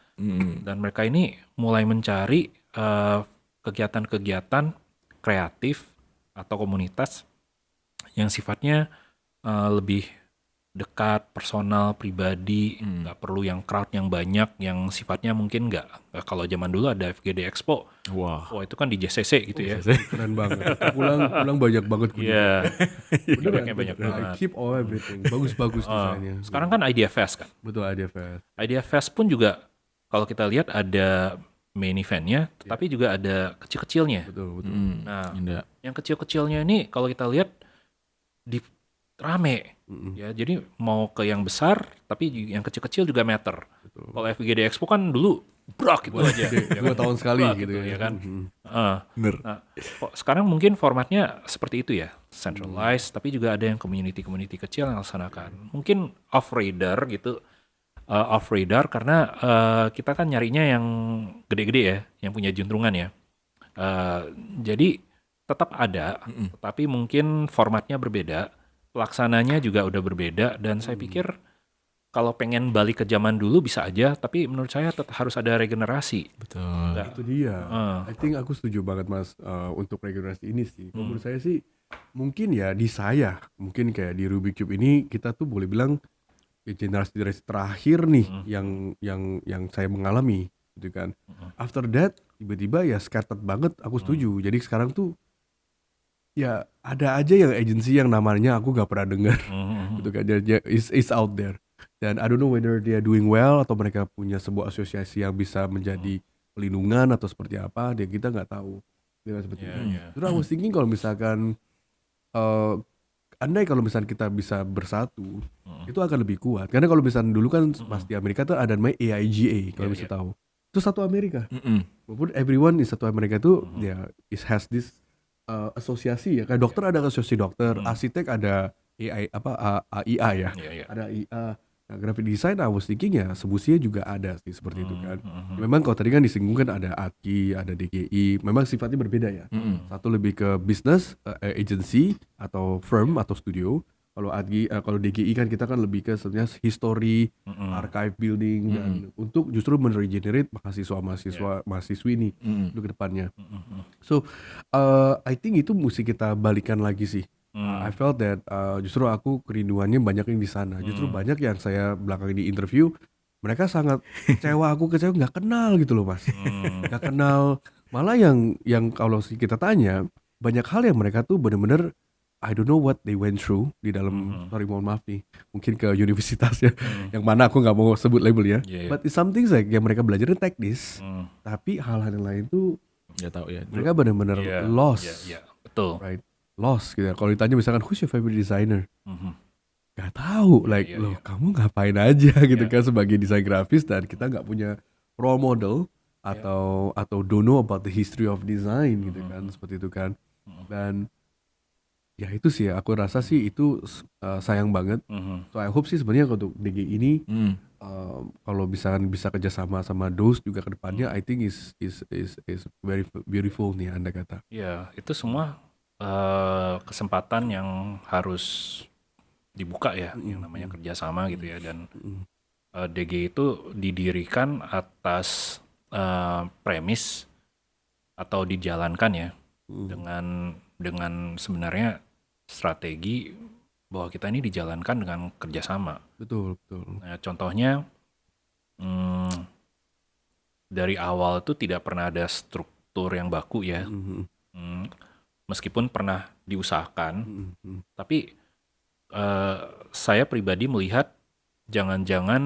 Dan mereka ini mulai mencari kegiatan-kegiatan kreatif atau komunitas yang sifatnya lebih dekat, personal, pribadi, nggak perlu yang crowd yang banyak, yang sifatnya mungkin nggak kalau zaman dulu ada FGD Expo, Wah. wah itu kan di JCC gitu ya. Keren banget. Pulang banyak banget kunjungan. Iya, Beneran, banyak beneran. I banget. keep all everything. Bagus-bagus desainnya. Sekarang kan Idea Fest kan. Betul Idea Fest. Idea Fest pun juga kalau kita lihat ada main eventnya, tetapi juga ada kecil-kecilnya. Betul. Nah, Indah. yang kecil-kecilnya ini kalau kita lihat di rame ya, jadi mau ke yang besar tapi yang kecil-kecil juga matter. Kalau FGD Expo kan dulu brak gitu aja, ya 2 kan? tahun sekali Brak gitu ya. ya kan. Bener. Nah, kok sekarang mungkin formatnya seperti itu ya, centralized, tapi juga ada yang community kecil yang laksanakan. Mungkin off radar gitu, off radar karena kita kan nyarinya yang gede-gede ya, yang punya juntrungan ya. Jadi tetap ada, tapi mungkin formatnya berbeda, pelaksananya juga udah berbeda, dan saya pikir kalau pengen balik ke zaman dulu bisa aja, tapi menurut saya tetap harus ada regenerasi. Betul. Itu dia. I think aku setuju banget Mas untuk regenerasi ini sih. Menurut saya sih mungkin ya di saya, mungkin kayak di Rubik Cube ini kita tuh boleh bilang ya, generasi terakhir nih yang saya mengalami gitu kan. After that tiba-tiba ya scattered banget, aku setuju. Jadi sekarang tuh ya ada aja yang agency yang namanya aku gak pernah dengar gitu kan. Dia is out there. Dan I don't know whether dia doing well atau mereka punya sebuah asosiasi yang bisa menjadi pelindungan atau seperti apa, dia kita nggak tahu. Dia seperti itu. Terus I was thinking kalau misalkan andai kalau misalkan kita bisa bersatu, itu akan lebih kuat. Karena kalau misalkan dulu kan pas di Amerika tuh ada namanya AIGA kalau bisa tahu. Itu satu Amerika. Walaupun everyone di satu Amerika itu ya has this asosiasi ya. Kayak dokter ada asosiasi dokter, arsitek ada AIA ya. Ada IA. Nah, graphic design I was thinking ya semestinya juga ada sih seperti itu kan. Memang kalau tadi kan disinggung kan ada ADGI, ada DGI, memang sifatnya berbeda ya. Satu lebih ke business, agency atau firm atau studio. Kalau ADGI, kalau DGI kan kita kan lebih ke sebenarnya history, archive building dan untuk justru meregenerate mahasiswa-mahasiswi ini untuk kedepannya. So I think itu mesti kita balikan lagi sih. I felt that justru aku kerinduannya banyak yang di sana. Justru banyak yang saya belakang di interview, mereka sangat kecewa, aku kecewa nggak kenal gitu loh Mas, nggak kenal. Malah yang kalau kita tanya banyak hal yang mereka tuh bener-bener I don't know what they went through di dalam sorry mohon maaf nih mungkin ke universitas ya yang mana aku nggak mau sebut label ya, but it's something like yang mereka belajarnya teknis, tapi hal-hal yang lain tuh Nggak tahu ya. mereka bener-bener lost, betul. right? Lost gitu. Kalau ditanya misalkan who's your favorite designer, gak tahu, like loh kamu ngapain aja gitu kan sebagai desain grafis dan kita nggak punya role model atau don't know about the history of design gitu kan seperti itu kan. Dan ya itu sih aku rasa sih itu sayang banget. So I hope sih sebenarnya untuk DG ini kalau bisa kerjasama sama DOS juga ke depannya I think is very beautiful nih Anda kata. Ya itu semua kesempatan yang harus dibuka ya, yang namanya kerjasama gitu ya. Dan DG itu didirikan atas premis atau dijalankan ya dengan sebenarnya strategi bahwa kita ini dijalankan dengan kerjasama. Betul. Nah, contohnya dari awal itu tidak pernah ada struktur yang baku ya. Meskipun pernah diusahakan, tapi saya pribadi melihat jangan-jangan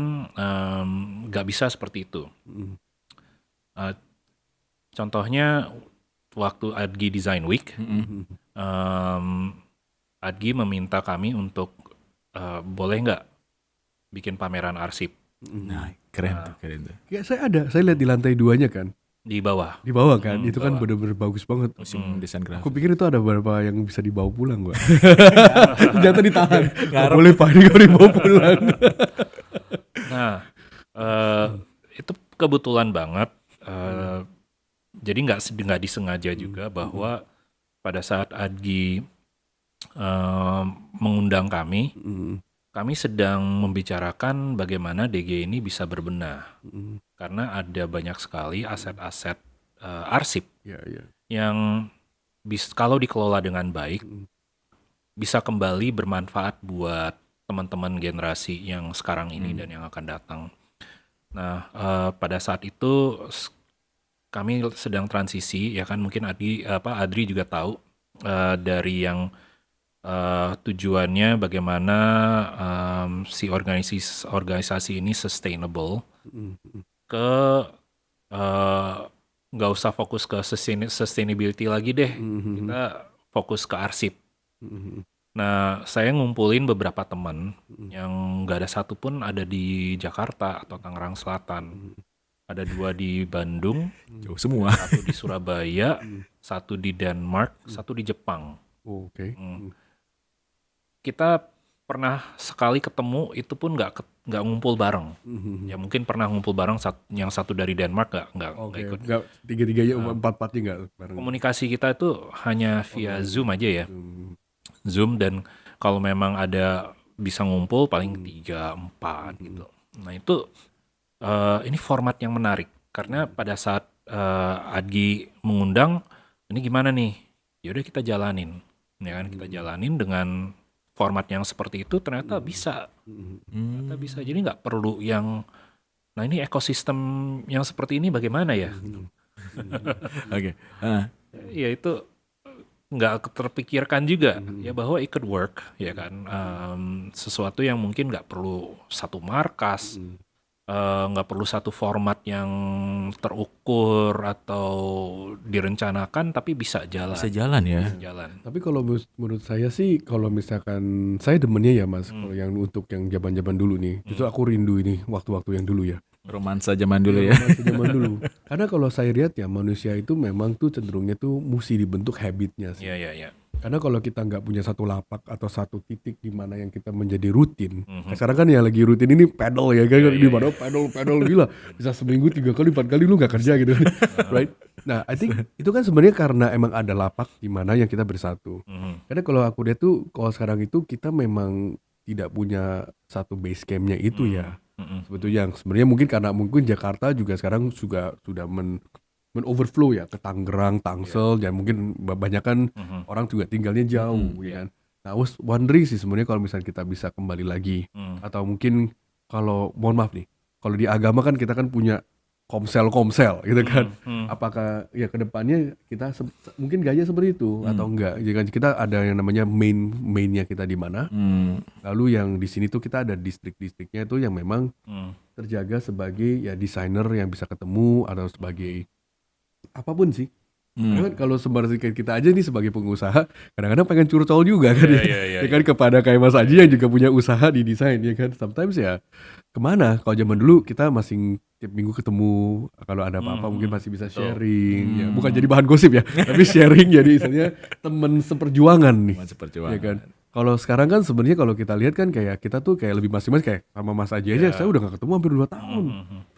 nggak bisa seperti itu. Contohnya waktu Adgi Design Week, Adgi meminta kami untuk boleh nggak bikin pameran arsip Nah, keren tuh. Ya saya lihat di lantai 2-nya kan, di bawah. di bawah kan, itu kan bawah. bener-bener bagus banget. Musim desain grafis. Aku pikir itu ada beberapa yang bisa dibawa pulang gua. Ternyata ditahan. Nggak boleh Pak, ini kalau dibawa pulang. Nah, itu kebetulan banget. Jadi nggak disengaja juga bahwa pada saat Adgi mengundang kami sedang membicarakan bagaimana DG ini bisa berbenah. Karena ada banyak sekali aset-aset arsip Ya. yang kalau dikelola dengan baik bisa kembali bermanfaat buat teman-teman generasi yang sekarang ini dan yang akan datang. Nah, pada saat itu kami sedang transisi, ya kan, mungkin Adri juga tahu dari yang tujuannya bagaimana si organisasi ini sustainable ke nggak usah fokus ke sustainability lagi deh, kita fokus ke arsip. Nah, saya ngumpulin beberapa teman yang nggak ada satupun ada di Jakarta atau Tangerang Selatan. Ada 2 di Bandung, Jauh semua. 1 di Surabaya, 1 di Denmark, 1 di Jepang. Oke. Kita pernah sekali ketemu, itu pun nggak ngumpul bareng. Ya mungkin pernah ngumpul bareng, yang 1 dari Denmark nggak ikut. Enggak tiga-tiganya, empat-empatnya enggak bareng. Komunikasi kita itu hanya via Zoom aja ya. Zoom, dan kalau memang ada bisa ngumpul paling 3-4 gitu. Nah itu ini format yang menarik karena pada saat Adgi mengundang, ini gimana nih? Yaudah kita jalanin, ya kan, kita jalanin dengan format yang seperti itu, ternyata bisa. Jadi nggak perlu yang, nah ini ekosistem yang seperti ini bagaimana ya? Oke. Ya itu nggak terpikirkan juga ya bahwa it could work, ya kan. Sesuatu yang mungkin nggak perlu satu markas, nggak perlu satu format yang terukur atau direncanakan, tapi bisa jalan. Bisa jalan ya. Jalan. Tapi kalau menurut saya sih, kalau misalkan saya demennya ya Mas, kalau yang untuk yang zaman-zaman dulu nih, justru aku rindu ini waktu-waktu yang dulu ya. Romansa zaman dulu ya. Romansa zaman dulu. Karena kalau saya lihat ya, manusia itu memang tuh cenderungnya tuh mesti dibentuk habitnya sih. Iya. Karena kalau kita nggak punya satu lapak atau satu titik di mana yang kita menjadi rutin. Sekarang kan yang lagi rutin ini pedal ya kan, di mana pedal gila. Bisa seminggu 3 kali 4 kali lu nggak kerja gitu. Right? Nah, I think itu kan sebenarnya karena emang ada lapak di mana yang kita bersatu. Karena kalau aku lihat tuh, kalau sekarang itu kita memang tidak punya satu base campnya itu ya. Sebetulnya yang sebenarnya mungkin Jakarta juga sekarang sudah overflow ya ke Tangerang, Tangsel, dan mungkin banyak kan orang juga tinggalnya jauh, ya kan. Nah, I was wondering sih sebenarnya kalau misalnya kita bisa kembali lagi, atau mungkin kalau mohon maaf nih, kalau di agama kan kita kan punya komsel gitu kan. Apakah ya kedepannya kita mungkin gaya seperti itu atau enggak? Jadi kita ada yang namanya mainnya kita di mana. Lalu yang di sini tuh kita ada distrik-distriknya itu yang memang terjaga sebagai ya desainer yang bisa ketemu atau sebagai apapun sih. Karena kalau sebenarnya kita aja nih sebagai pengusaha kadang-kadang pengen curcol juga kan ya kan, kepada kayak Mas Aji yang juga punya usaha di desain ya kan. Sometimes ya kemana, kalau zaman dulu kita masih tiap minggu ketemu, kalau ada apa-apa mungkin masih bisa sharing ya, bukan jadi bahan gosip ya tapi sharing, jadi istilahnya teman seperjuangan nih. Ya kan. Kalau sekarang kan sebenarnya kalau kita lihat kan kayak kita tuh kayak lebih masing-masing, kayak sama Mas Aji aja saya udah gak ketemu hampir 2 tahun.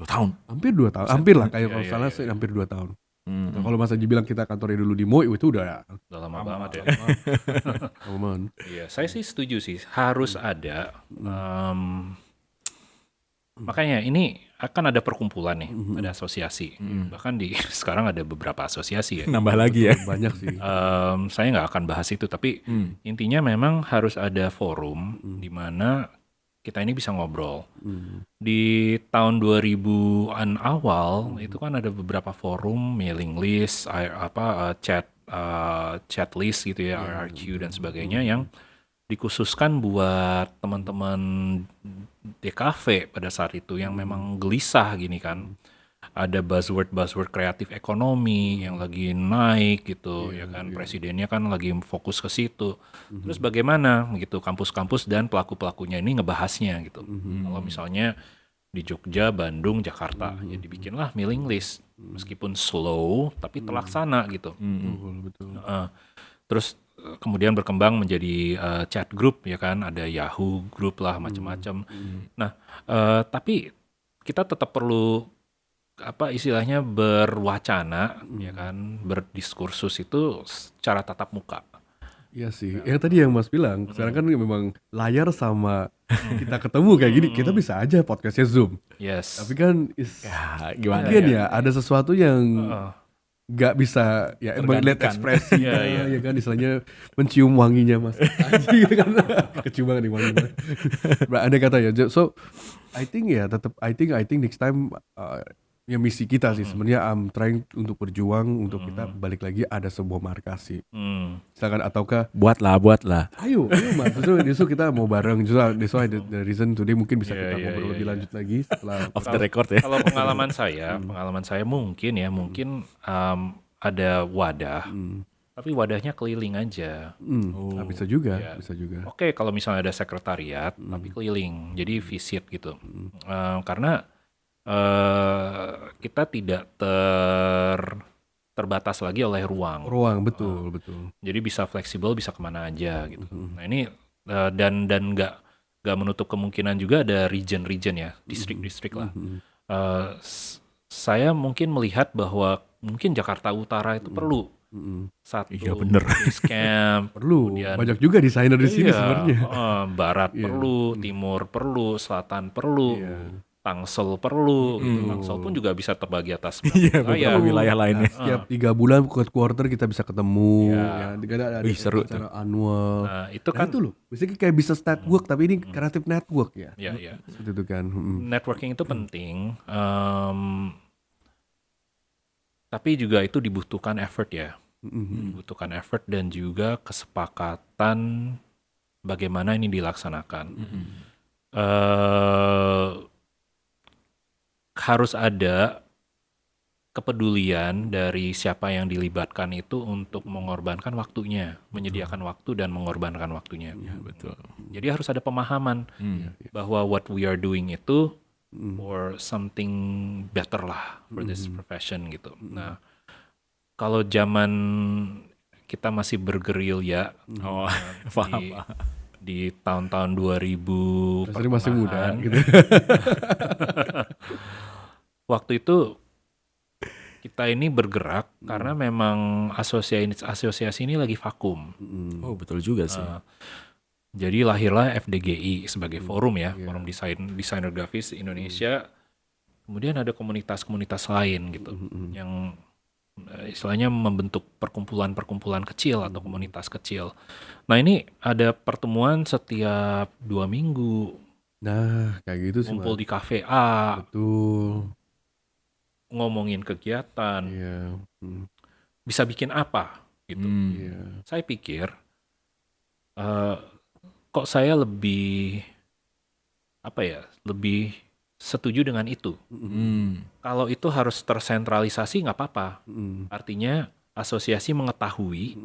2 tahun. Hampir 2 tahun. Hampir lah kayak kalau salah saya hampir 2 tahun. Nah, kalau Mas Aji bilang kita kantornya dulu di MOI, itu udah lama banget ya. Aman. Iya, saya sih setuju sih, harus ada Makanya ini akan ada perkumpulan nih, ada asosiasi. Bahkan di sekarang ada beberapa asosiasi ya. Nambah lagi ya. Banyak sih. Saya nggak akan bahas itu, tapi intinya memang harus ada forum di mana kita ini bisa ngobrol. Di tahun 2000-an awal itu kan ada beberapa forum, mailing list, chat list gitu ya, RRQ dan sebagainya yang dikhususkan buat teman-teman DKV pada saat itu yang memang gelisah gini kan. Ada buzzword kreatif ekonomi yang lagi naik gitu ya kan, presidennya kan lagi fokus ke situ. Terus bagaimana gitu kampus-kampus dan pelaku-pelakunya ini ngebahasnya gitu. Kalau misalnya di Jogja, Bandung, Jakarta ya dibikinlah mailing list meskipun slow tapi terlaksana gitu. Betul. Terus kemudian berkembang menjadi chat group ya kan, ada Yahoo group lah macam-macam. Nah, tapi kita tetap perlu istilahnya berwacana ya kan, berdiskursus itu secara tatap muka. Iya sih. Ya tadi yang Mas bilang, sekarang kan memang layar sama kita ketemu kayak gini, kita bisa aja podcastnya Zoom. Yes. Tapi kan Ya, gimana mungkin ya? ya ada sesuatu yang nggak bisa ya emang lihat Tergantikan. ekspresinya ya kan, istilahnya mencium wanginya Mas Aji gitu kan. Kecium banget nih wanginya. Ada kata ya. So I think I think next time ya misi kita sih sebenarnya I'm trying untuk berjuang untuk kita balik lagi ada sebuah markasi. Misalkan ataukah Buatlah. ayo Mas, justru kita mau bareng, justru that's why the reason today mungkin bisa kita ngobrol lebih lanjut lagi setelah Off the record ya. Kalau pengalaman saya mungkin ada wadah, tapi wadahnya keliling aja. nah, bisa juga. Oke, kalau misalnya ada sekretariat, tapi keliling, jadi visit gitu. Karena kita tidak terbatas lagi oleh ruang. Betul. Jadi bisa fleksibel, bisa kemana aja gitu. Nah ini dan nggak menutup kemungkinan juga ada region ya, distrik-distrik lah. Saya mungkin melihat bahwa mungkin Jakarta Utara itu perlu satu Iya, bener. base camp. Perlu. Kemudian Banyak juga desainer di sini iya, sebenarnya. Barat perlu, timur perlu, selatan perlu. Tangsel perlu, gitu. Tangsel pun juga bisa terbagi atas Iya, wilayah. beberapa wilayah lainnya. Setiap 3 bulan quarter kita bisa ketemu Iya. ya. Ada seru acara annual. Nah, itu Kan kan itu loh. Biasanya kayak business network tapi ini creative network ya. ya. Seperti itu kan. Networking itu penting. Tapi juga itu dibutuhkan effort ya. Dibutuhkan effort dan juga kesepakatan bagaimana ini dilaksanakan. Harus ada kepedulian dari siapa yang dilibatkan itu untuk mengorbankan waktunya, menyediakan waktu dan mengorbankan waktunya. Ya, betul. Jadi harus ada pemahaman bahwa what we are doing itu for something better lah for this profession gitu. Nah, kalau zaman kita masih bergerilya di tahun-tahun 2000 Rasanya masih muda gitu. Waktu itu kita ini bergerak karena memang asosiasi ini lagi vakum. Oh, betul juga sih. Jadi lahirlah FDGI sebagai forum ya, Forum Desainer Grafis Indonesia. Kemudian ada komunitas-komunitas lain gitu yang istilahnya membentuk perkumpulan-perkumpulan kecil atau komunitas kecil. Nah ini ada pertemuan setiap 2 minggu, Nah, kayak gitu sih. kumpul Mas. di kafe A, Betul. ngomongin kegiatan, Iya. bisa bikin apa gitu. Iya. Saya pikir kok saya lebih lebih setuju dengan itu. Kalau itu harus tersentralisasi nggak apa-apa. Artinya asosiasi mengetahui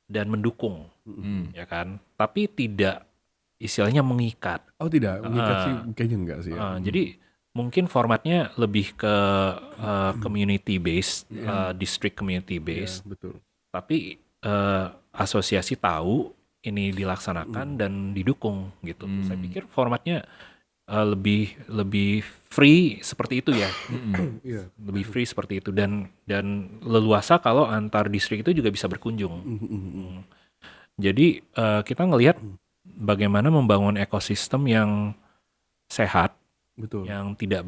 dan mendukung, ya kan. Tapi tidak istilahnya mengikat. Oh tidak, mengikat sih kayaknya enggak sih. Ya. Jadi mungkin formatnya lebih ke community based, district community based. Betul. Tapi asosiasi tahu ini dilaksanakan dan didukung gitu. Saya pikir formatnya lebih free seperti itu ya. Iya. Lebih free seperti itu dan leluasa kalau antar distrik itu juga bisa berkunjung. Jadi kita ngelihat bagaimana membangun ekosistem yang sehat Betul. yang tidak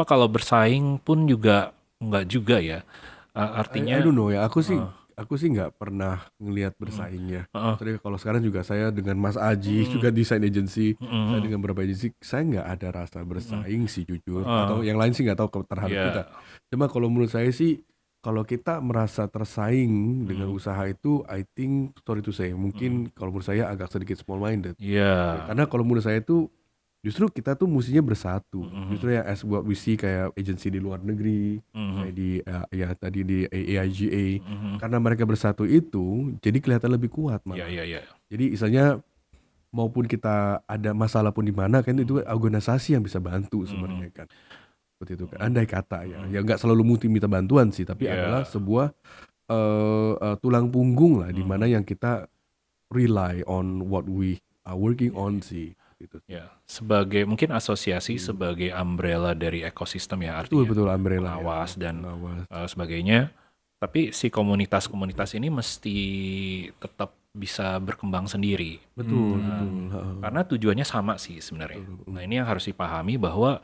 kalau bersaing pun juga enggak juga ya. I Artinya don't know ya. Aku sih nggak pernah ngelihat bersaing ya. heeh, Maksudnya kalau sekarang juga saya dengan Mas Aji juga desain agency, saya dengan beberapa agency, saya nggak ada rasa bersaing sih jujur. Atau yang lain sih nggak tahu terhadap kita. ya, Cuma kalau menurut saya sih, kalau kita merasa tersaing dengan usaha itu, I think sorry to say, mungkin kalau menurut saya agak sedikit small minded. ya, Karena kalau menurut saya itu justru kita tuh mustinya bersatu. Justru ya as what we see kayak agensi di luar negeri, kayak di ya tadi di AIGA, karena mereka bersatu itu jadi kelihatan lebih kuat ya, malah. ya. Jadi misalnya maupun kita ada masalah pun di mana kan itu organisasi yang bisa bantu sebenarnya kan. Seperti itu kan. Andai kata ya, ya nggak selalu mesti minta bantuan sih, tapi Ya. adalah sebuah tulang punggung lah di mana yang kita rely on what we are working on sih. Gitu. Ya, sebagai mungkin asosiasi sebagai umbrella dari ekosistem ya, Betul artinya betul umbrella pengawas ya. dan Pengawas. sebagainya. Tapi si komunitas-komunitas ini mesti tetap bisa berkembang sendiri. Betul betul. Karena tujuannya sama sih sebenarnya. Nah, ini yang harus dipahami bahwa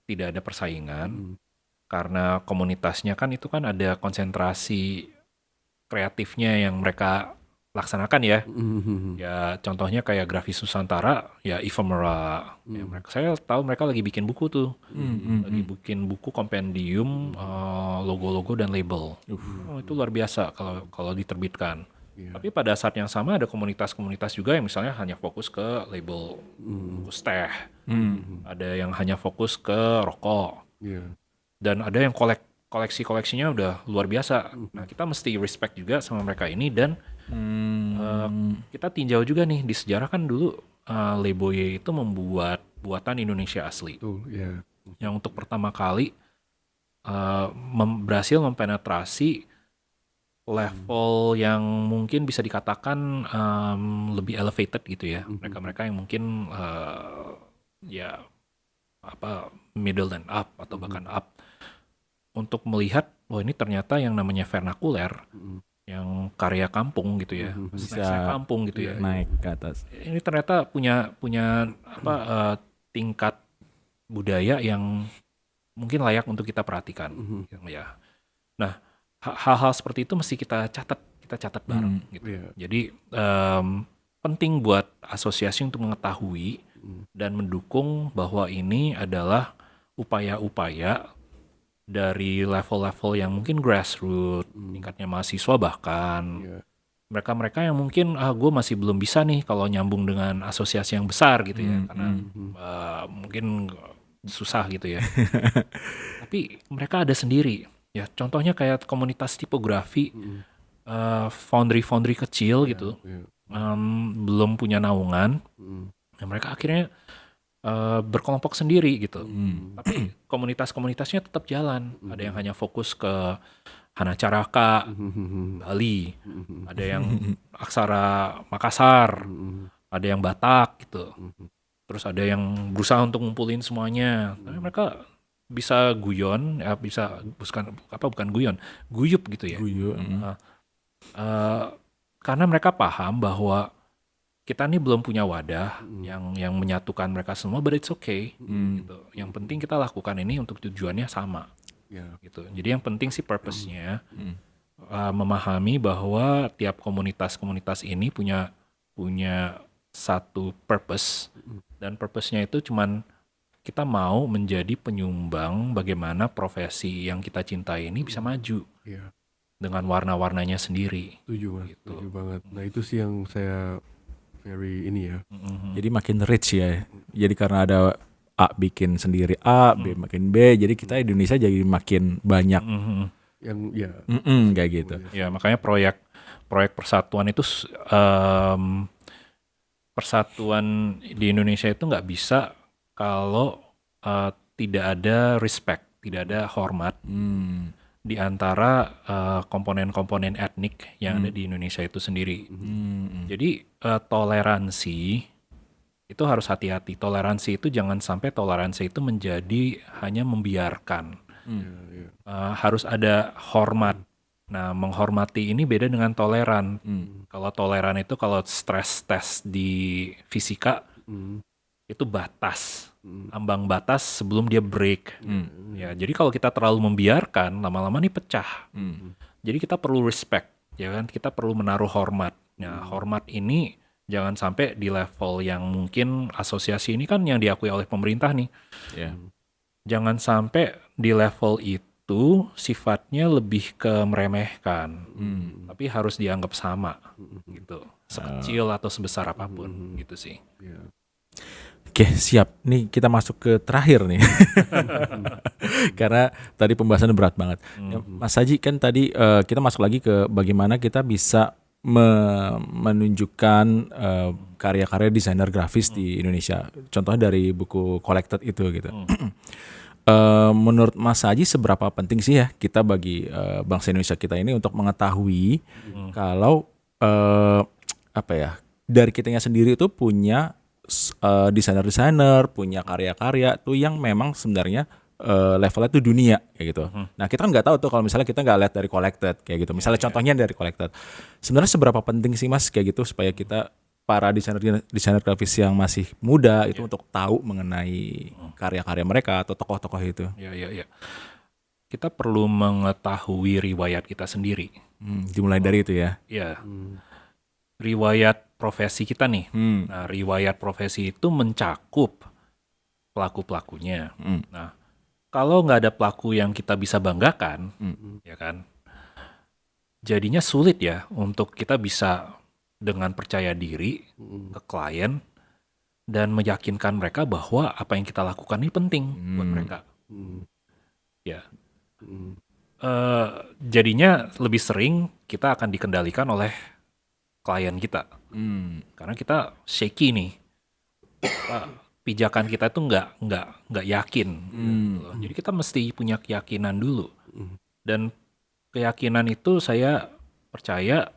tidak ada persaingan karena komunitasnya kan itu kan ada konsentrasi kreatifnya yang mereka laksanakan ya. Ya contohnya kayak Grafis Nusantara, ya Ephemera. Ya, saya tahu mereka lagi bikin buku tuh, lagi bikin buku kompendium logo-logo dan label. Oh, itu luar biasa kalau diterbitkan. Tapi pada saat yang sama ada komunitas-komunitas juga yang misalnya hanya fokus ke label bungkus teh, ada yang hanya fokus ke rokok, Iya. dan ada yang koleksi-koleksinya udah luar biasa. Nah, kita mesti respect juga sama mereka ini dan kita tinjau juga nih di sejarah kan dulu Leboye itu membuat buatan Indonesia asli Betul ya. yang untuk pertama kali berhasil mempenetrasi level yang mungkin bisa dikatakan lebih elevated gitu ya. Mereka-mereka yang mungkin ya apa middle and up atau bahkan up untuk melihat ini ternyata yang namanya vernakuler yang karya kampung gitu ya, Bisa kampung gitu ya. naik ke atas. Ini ternyata punya tingkat budaya yang mungkin layak untuk kita perhatikan, ya. Nah, hal-hal seperti itu mesti kita catat bareng gitu. Iya. Jadi penting buat asosiasi untuk mengetahui dan mendukung bahwa ini adalah upaya-upaya dari level-level yang mungkin grassroots, tingkatnya mahasiswa bahkan. Mereka-mereka yang mungkin gue masih belum bisa nih kalau nyambung dengan asosiasi yang besar gitu ya, karena mungkin susah gitu ya. Tapi mereka ada sendiri. Ya, contohnya kayak komunitas tipografi, foundry kecil gitu, belum punya naungan. Ya, mereka akhirnya berkelompok sendiri gitu. Tapi komunitas-komunitasnya tetap jalan. Ada yang hanya fokus ke Hana Caraka, Bali. Ada yang Aksara Makassar. Ada yang Batak gitu. Terus ada yang berusaha untuk ngumpulin semuanya. Tapi mereka bisa guyon, ya bisa bukan guyon, guyup gitu ya. Karena mereka paham bahwa kita nih belum punya wadah yang menyatukan mereka semua, but it's okay. Gitu. Yang penting kita lakukan ini untuk tujuannya sama. Gitu. Jadi yang penting sih purpose-nya memahami bahwa tiap komunitas-komunitas ini punya satu purpose, dan purpose-nya itu cuman kita mau menjadi penyumbang bagaimana profesi yang kita cintai ini bisa maju dengan warna-warnanya sendiri. Setuju Mas, setuju banget. Nah itu sih yang saya very ini ya. Jadi makin rich ya. Jadi karena ada A bikin sendiri A, B makin B, jadi kita Indonesia jadi makin banyak. Yang ya. Kayak gitu. Ya makanya proyek persatuan itu persatuan di Indonesia itu nggak bisa kalau tidak ada respect, tidak ada hormat di antara komponen-komponen etnik yang ada di Indonesia itu sendiri. Jadi toleransi itu harus hati-hati. Toleransi itu jangan sampai toleransi itu menjadi hanya membiarkan. Harus ada hormat. Nah, menghormati ini beda dengan toleran. Kalau toleran itu kalau stress test di fisika, itu batas, ambang batas sebelum dia break. Ya, jadi kalau kita terlalu membiarkan, lama-lama nih pecah. Jadi kita perlu respect, ya kan? Kita perlu menaruh hormat. Nah, hormat ini jangan sampai di level yang mungkin asosiasi ini kan yang diakui oleh pemerintah nih. Ya. Jangan sampai di level itu sifatnya lebih ke meremehkan, tapi harus dianggap sama, gitu. Sekecil atau sebesar apapun, gitu sih. Oke, siap. Nih kita masuk ke terakhir nih. Karena tadi pembahasannya berat banget. Ya, Mas Haji kan tadi kita masuk lagi ke bagaimana kita bisa menunjukkan karya-karya desainer grafis di Indonesia. Contohnya dari buku Collected itu gitu. Menurut Mas Haji seberapa penting sih ya kita bagi bangsa Indonesia kita ini untuk mengetahui kalau apa ya, dari kitanya sendiri itu punya desainer-desainer, punya karya-karya tuh yang memang sebenarnya levelnya tuh dunia kayak gitu. Nah kita kan nggak tahu tuh kalau misalnya kita nggak lihat dari Collected kayak gitu. Misalnya contohnya dari Collected, sebenarnya seberapa penting sih Mas kayak gitu supaya kita para desainer grafis yang masih muda itu untuk tahu mengenai karya-karya mereka atau tokoh-tokoh itu. Ya. Kita perlu mengetahui riwayat kita sendiri. Dimulai dari itu ya. Ya. Riwayat profesi kita nih. Nah, riwayat profesi itu mencakup pelaku-pelakunya. Nah, kalau nggak ada pelaku yang kita bisa banggakan, ya kan, jadinya sulit ya untuk kita bisa dengan percaya diri ke klien dan meyakinkan mereka bahwa apa yang kita lakukan ini penting buat mereka. Ya, jadinya lebih sering kita akan dikendalikan oleh klien kita, karena kita shaky nih, pijakan kita tuh nggak yakin. Gitu. Jadi kita mesti punya keyakinan dulu, dan keyakinan itu saya percaya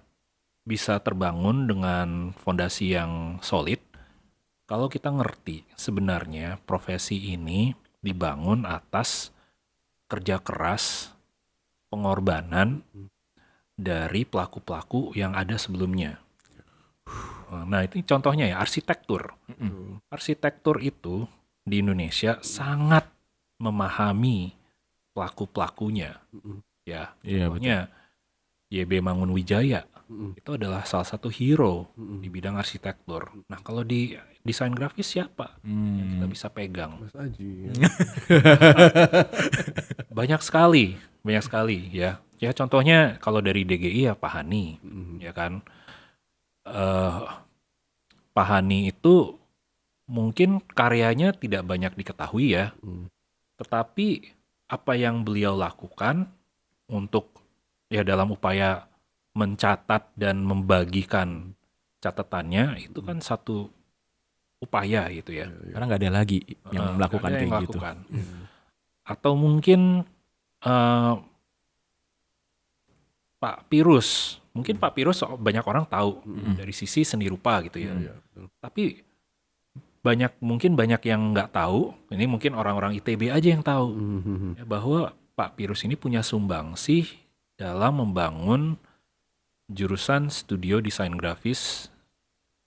bisa terbangun dengan fondasi yang solid kalau kita ngerti sebenarnya profesi ini dibangun atas kerja keras, pengorbanan dari pelaku-pelaku yang ada sebelumnya. Nah, itu contohnya ya, arsitektur. Arsitektur itu di Indonesia sangat memahami pelaku-pelakunya. Ya, contohnya YB Mangunwijaya. Itu adalah salah satu hero di bidang arsitektur. Nah, kalau di desain grafis siapa yang kita bisa pegang? Mas Aji. Banyak sekali ya. Ya contohnya kalau dari DGI ya Pak Hani, ya kan. Pak Hani itu mungkin karyanya tidak banyak diketahui ya, tetapi apa yang beliau lakukan untuk ya dalam upaya mencatat dan membagikan catatannya itu kan satu upaya gitu ya. Karena nggak ada lagi yang melakukan kayak gitu. Atau mungkin Pak Pirus, mungkin Pak Pirus banyak orang tahu dari sisi seni rupa gitu ya. Tapi mungkin banyak yang nggak tahu. Ini mungkin orang-orang ITB aja yang tahu ya, bahwa Pak Pirus ini punya sumbangsih dalam membangun jurusan studio desain grafis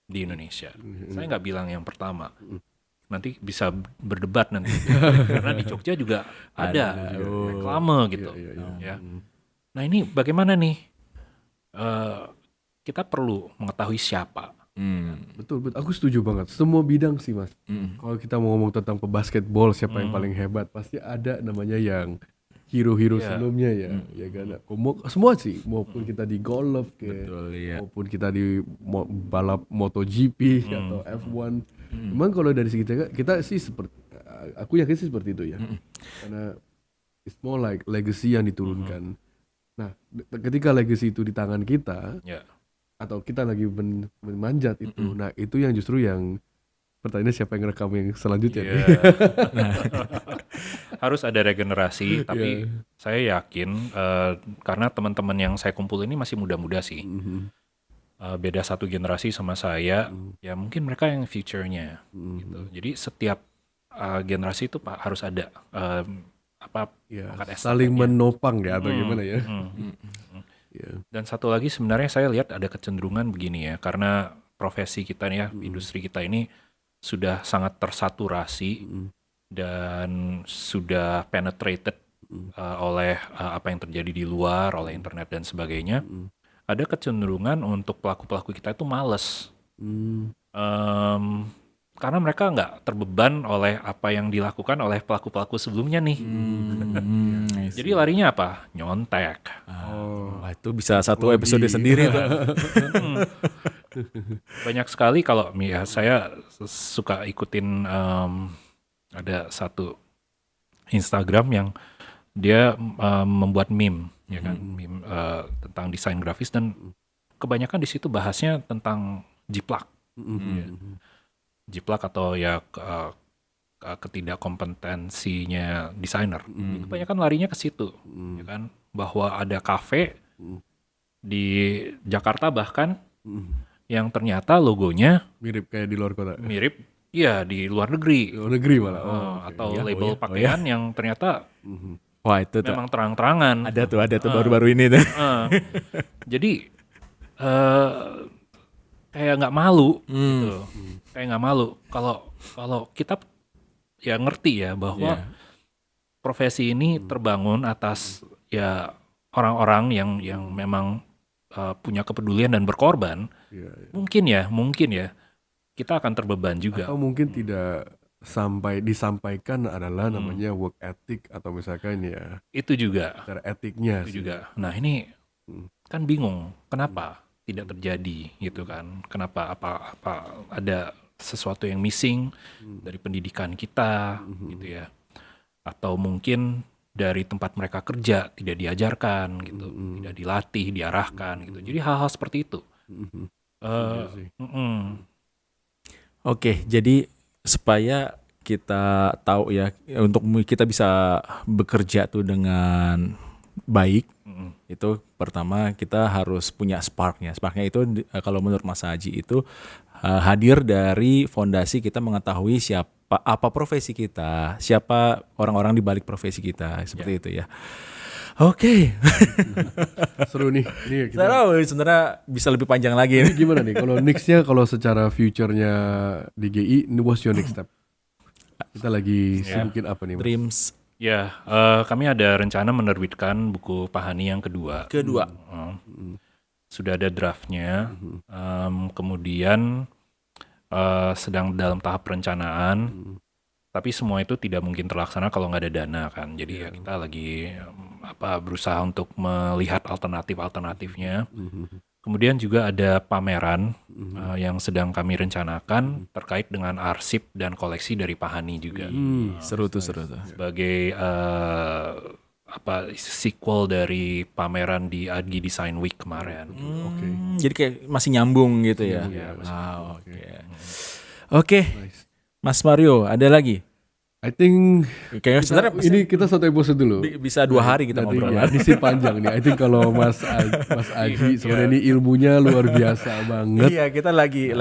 di Indonesia. Saya nggak bilang yang pertama. Nanti bisa berdebat nanti. Karena di Jogja juga ada reklame gitu. Ya. Nah ini bagaimana nih? Kita perlu mengetahui siapa. Betul. Aku setuju banget. Semua bidang sih Mas. Kalau kita mau ngomong tentang pebasketbol, siapa yang paling hebat, pasti ada namanya yang hero-hero sebelumnya ya kan. Semua sih, maupun kita di golf, maupun kita di balap MotoGP atau F1. Memang kalau dari segi kita sih seperti, aku yakin sih seperti itu ya. Karena it's more like legacy yang diturunkan. Nah, ketika legacy itu di tangan kita, atau kita lagi memanjat itu, nah itu yang justru yang pertanyaannya siapa yang rekam yang selanjutnya. Harus ada regenerasi, tapi saya yakin karena teman-teman yang saya kumpul ini masih muda-muda sih. Beda satu generasi sama saya, ya mungkin mereka yang future-nya gitu. Jadi setiap generasi itu harus ada saling menopang ya atau gimana ya. Dan satu lagi sebenarnya saya lihat ada kecenderungan begini ya, karena profesi kita nih ya, industri kita ini sudah sangat tersaturasi dan sudah penetrated oleh apa yang terjadi di luar, oleh internet dan sebagainya, ada kecenderungan untuk pelaku-pelaku kita itu males. Karena mereka nggak terbeban oleh apa yang dilakukan oleh pelaku-pelaku sebelumnya nih. Jadi larinya apa? Nyontek. Wah, itu bisa satu episode sendiri tuh. Banyak sekali kalau ya saya suka ikutin ada satu Instagram yang dia membuat meme, ya kan, meme tentang desain grafis dan kebanyakan di situ bahasnya tentang jiplak, jiplak atau ya ketidakkompetensinya desainer. Itu kebanyakan larinya ke situ, ya kan, bahwa ada kafe di Jakarta bahkan yang ternyata logonya Mirip kayak di luar kota. mirip, ya di luar negeri. Luar negeri malah. Atau label pakaian yang ternyata Wah, itu tuh. memang terang-terangan. Ada tuh baru-baru ini tuh. Jadi kayak nggak malu gitu. Kayak nggak malu kalau kita ya ngerti ya bahwa profesi ini terbangun atas ya orang-orang yang memang punya kepedulian dan berkorban. Mungkin ya kita akan terbeban juga. Atau mungkin tidak disampaikan adalah namanya work ethic atau misalkan ya Itu juga. cara etiknya Itu juga. Nah ini kan bingung kenapa tidak terjadi gitu kan? Kenapa apa ada sesuatu yang missing dari pendidikan kita gitu ya? Atau mungkin dari tempat mereka kerja tidak diajarkan gitu, tidak dilatih, diarahkan gitu. Jadi hal-hal seperti itu. Oke, jadi supaya kita tahu ya, untuk kita bisa bekerja tuh dengan baik, itu pertama kita harus punya sparknya. Sparknya itu kalau menurut Mas Haji itu hadir dari fondasi kita mengetahui apa profesi kita, siapa orang-orang di balik profesi kita, seperti itu ya. Oke. Seru nih. Ini kita Sebenarnya bisa lebih panjang lagi ini nih. gimana nih kalau nextnya, kalau secara future-nya DGI, what's your next step? Kita lagi sibukin apa nih, Mas? Dreams Ya, kami ada rencana menerbitkan buku Pahani yang kedua. Sudah ada draftnya, kemudian sedang dalam tahap perencanaan, tapi semua itu tidak mungkin terlaksana kalau nggak ada dana kan. Jadi ya kita lagi berusaha untuk melihat alternatifnya. Kemudian juga ada pameran yang sedang kami rencanakan terkait dengan arsip dan koleksi dari Pahani juga. seru tuh. Sebagai sequel dari pameran di Agi Design Week kemarin. Jadi kayak masih nyambung gitu ya. Oke. Mas Mario, ada lagi? I think Kayaknya sebenarnya ini kita satu episode dulu. bisa 2 hari kita Nanti ngobrol. ya, ini sih panjang nih. I think kalau Mas Aji sebenarnya ini ilmunya luar biasa banget. Iya, kita lagi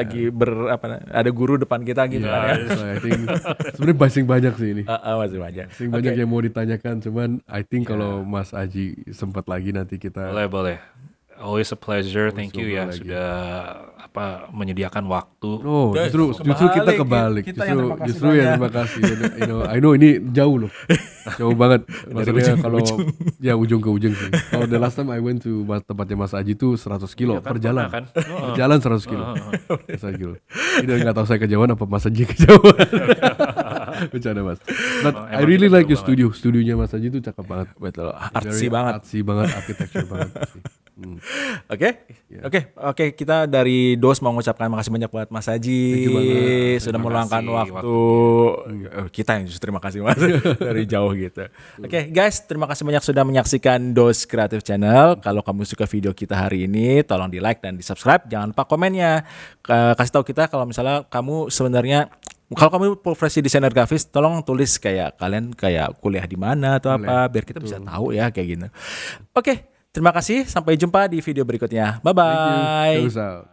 ada guru depan kita gitu kan ya. So, I think sebenarnya masih banyak sih ini. Masih banyak. Masih banyak yang mau ditanyakan, cuman I think kalau Mas Aji sempat lagi nanti kita Boleh. Always a pleasure. Thank you ya lagi. sudah menyediakan waktu. Oh, justru kita kebalik. Kita yang terima kasih Justru yang terima kasih. I know ini jauh loh. Jauh banget. Maksudnya kalau ya ujung ke ujung sih. Kalau the last time I went to tempatnya Mas Aji tuh 100 kilo per jalan. Kan? Perjalan 100 kilo. 100 kilo. Ini enggak tahu saya kejauhan apa Mas Aji kejauhan. Bercanda Mas. But I really like your studio. Studionya Mas Aji tuh cakep banget. Betul. Artsy banget. Artsy banget, architecture banget sih. Oke, kita dari DOS mau mengucapkan makasih banyak buat Mas Haji sudah meluangkan waktu. Kita yang justru terima kasih Mas dari jauh gitu. Oke, guys, terima kasih banyak sudah menyaksikan DOS Creative Channel. Kalau kamu suka video kita hari ini, tolong di-like dan di-subscribe. Jangan lupa komennya. Kasih tahu kita kalau misalnya kamu sebenarnya kalau kamu profesi desainer grafis, tolong tulis kayak kalian kayak kuliah di mana atau apa, biar kita bisa tahu ya kayak gitu. Oke. Terima kasih, sampai jumpa di video berikutnya. Bye-bye. Thank you. Peace out.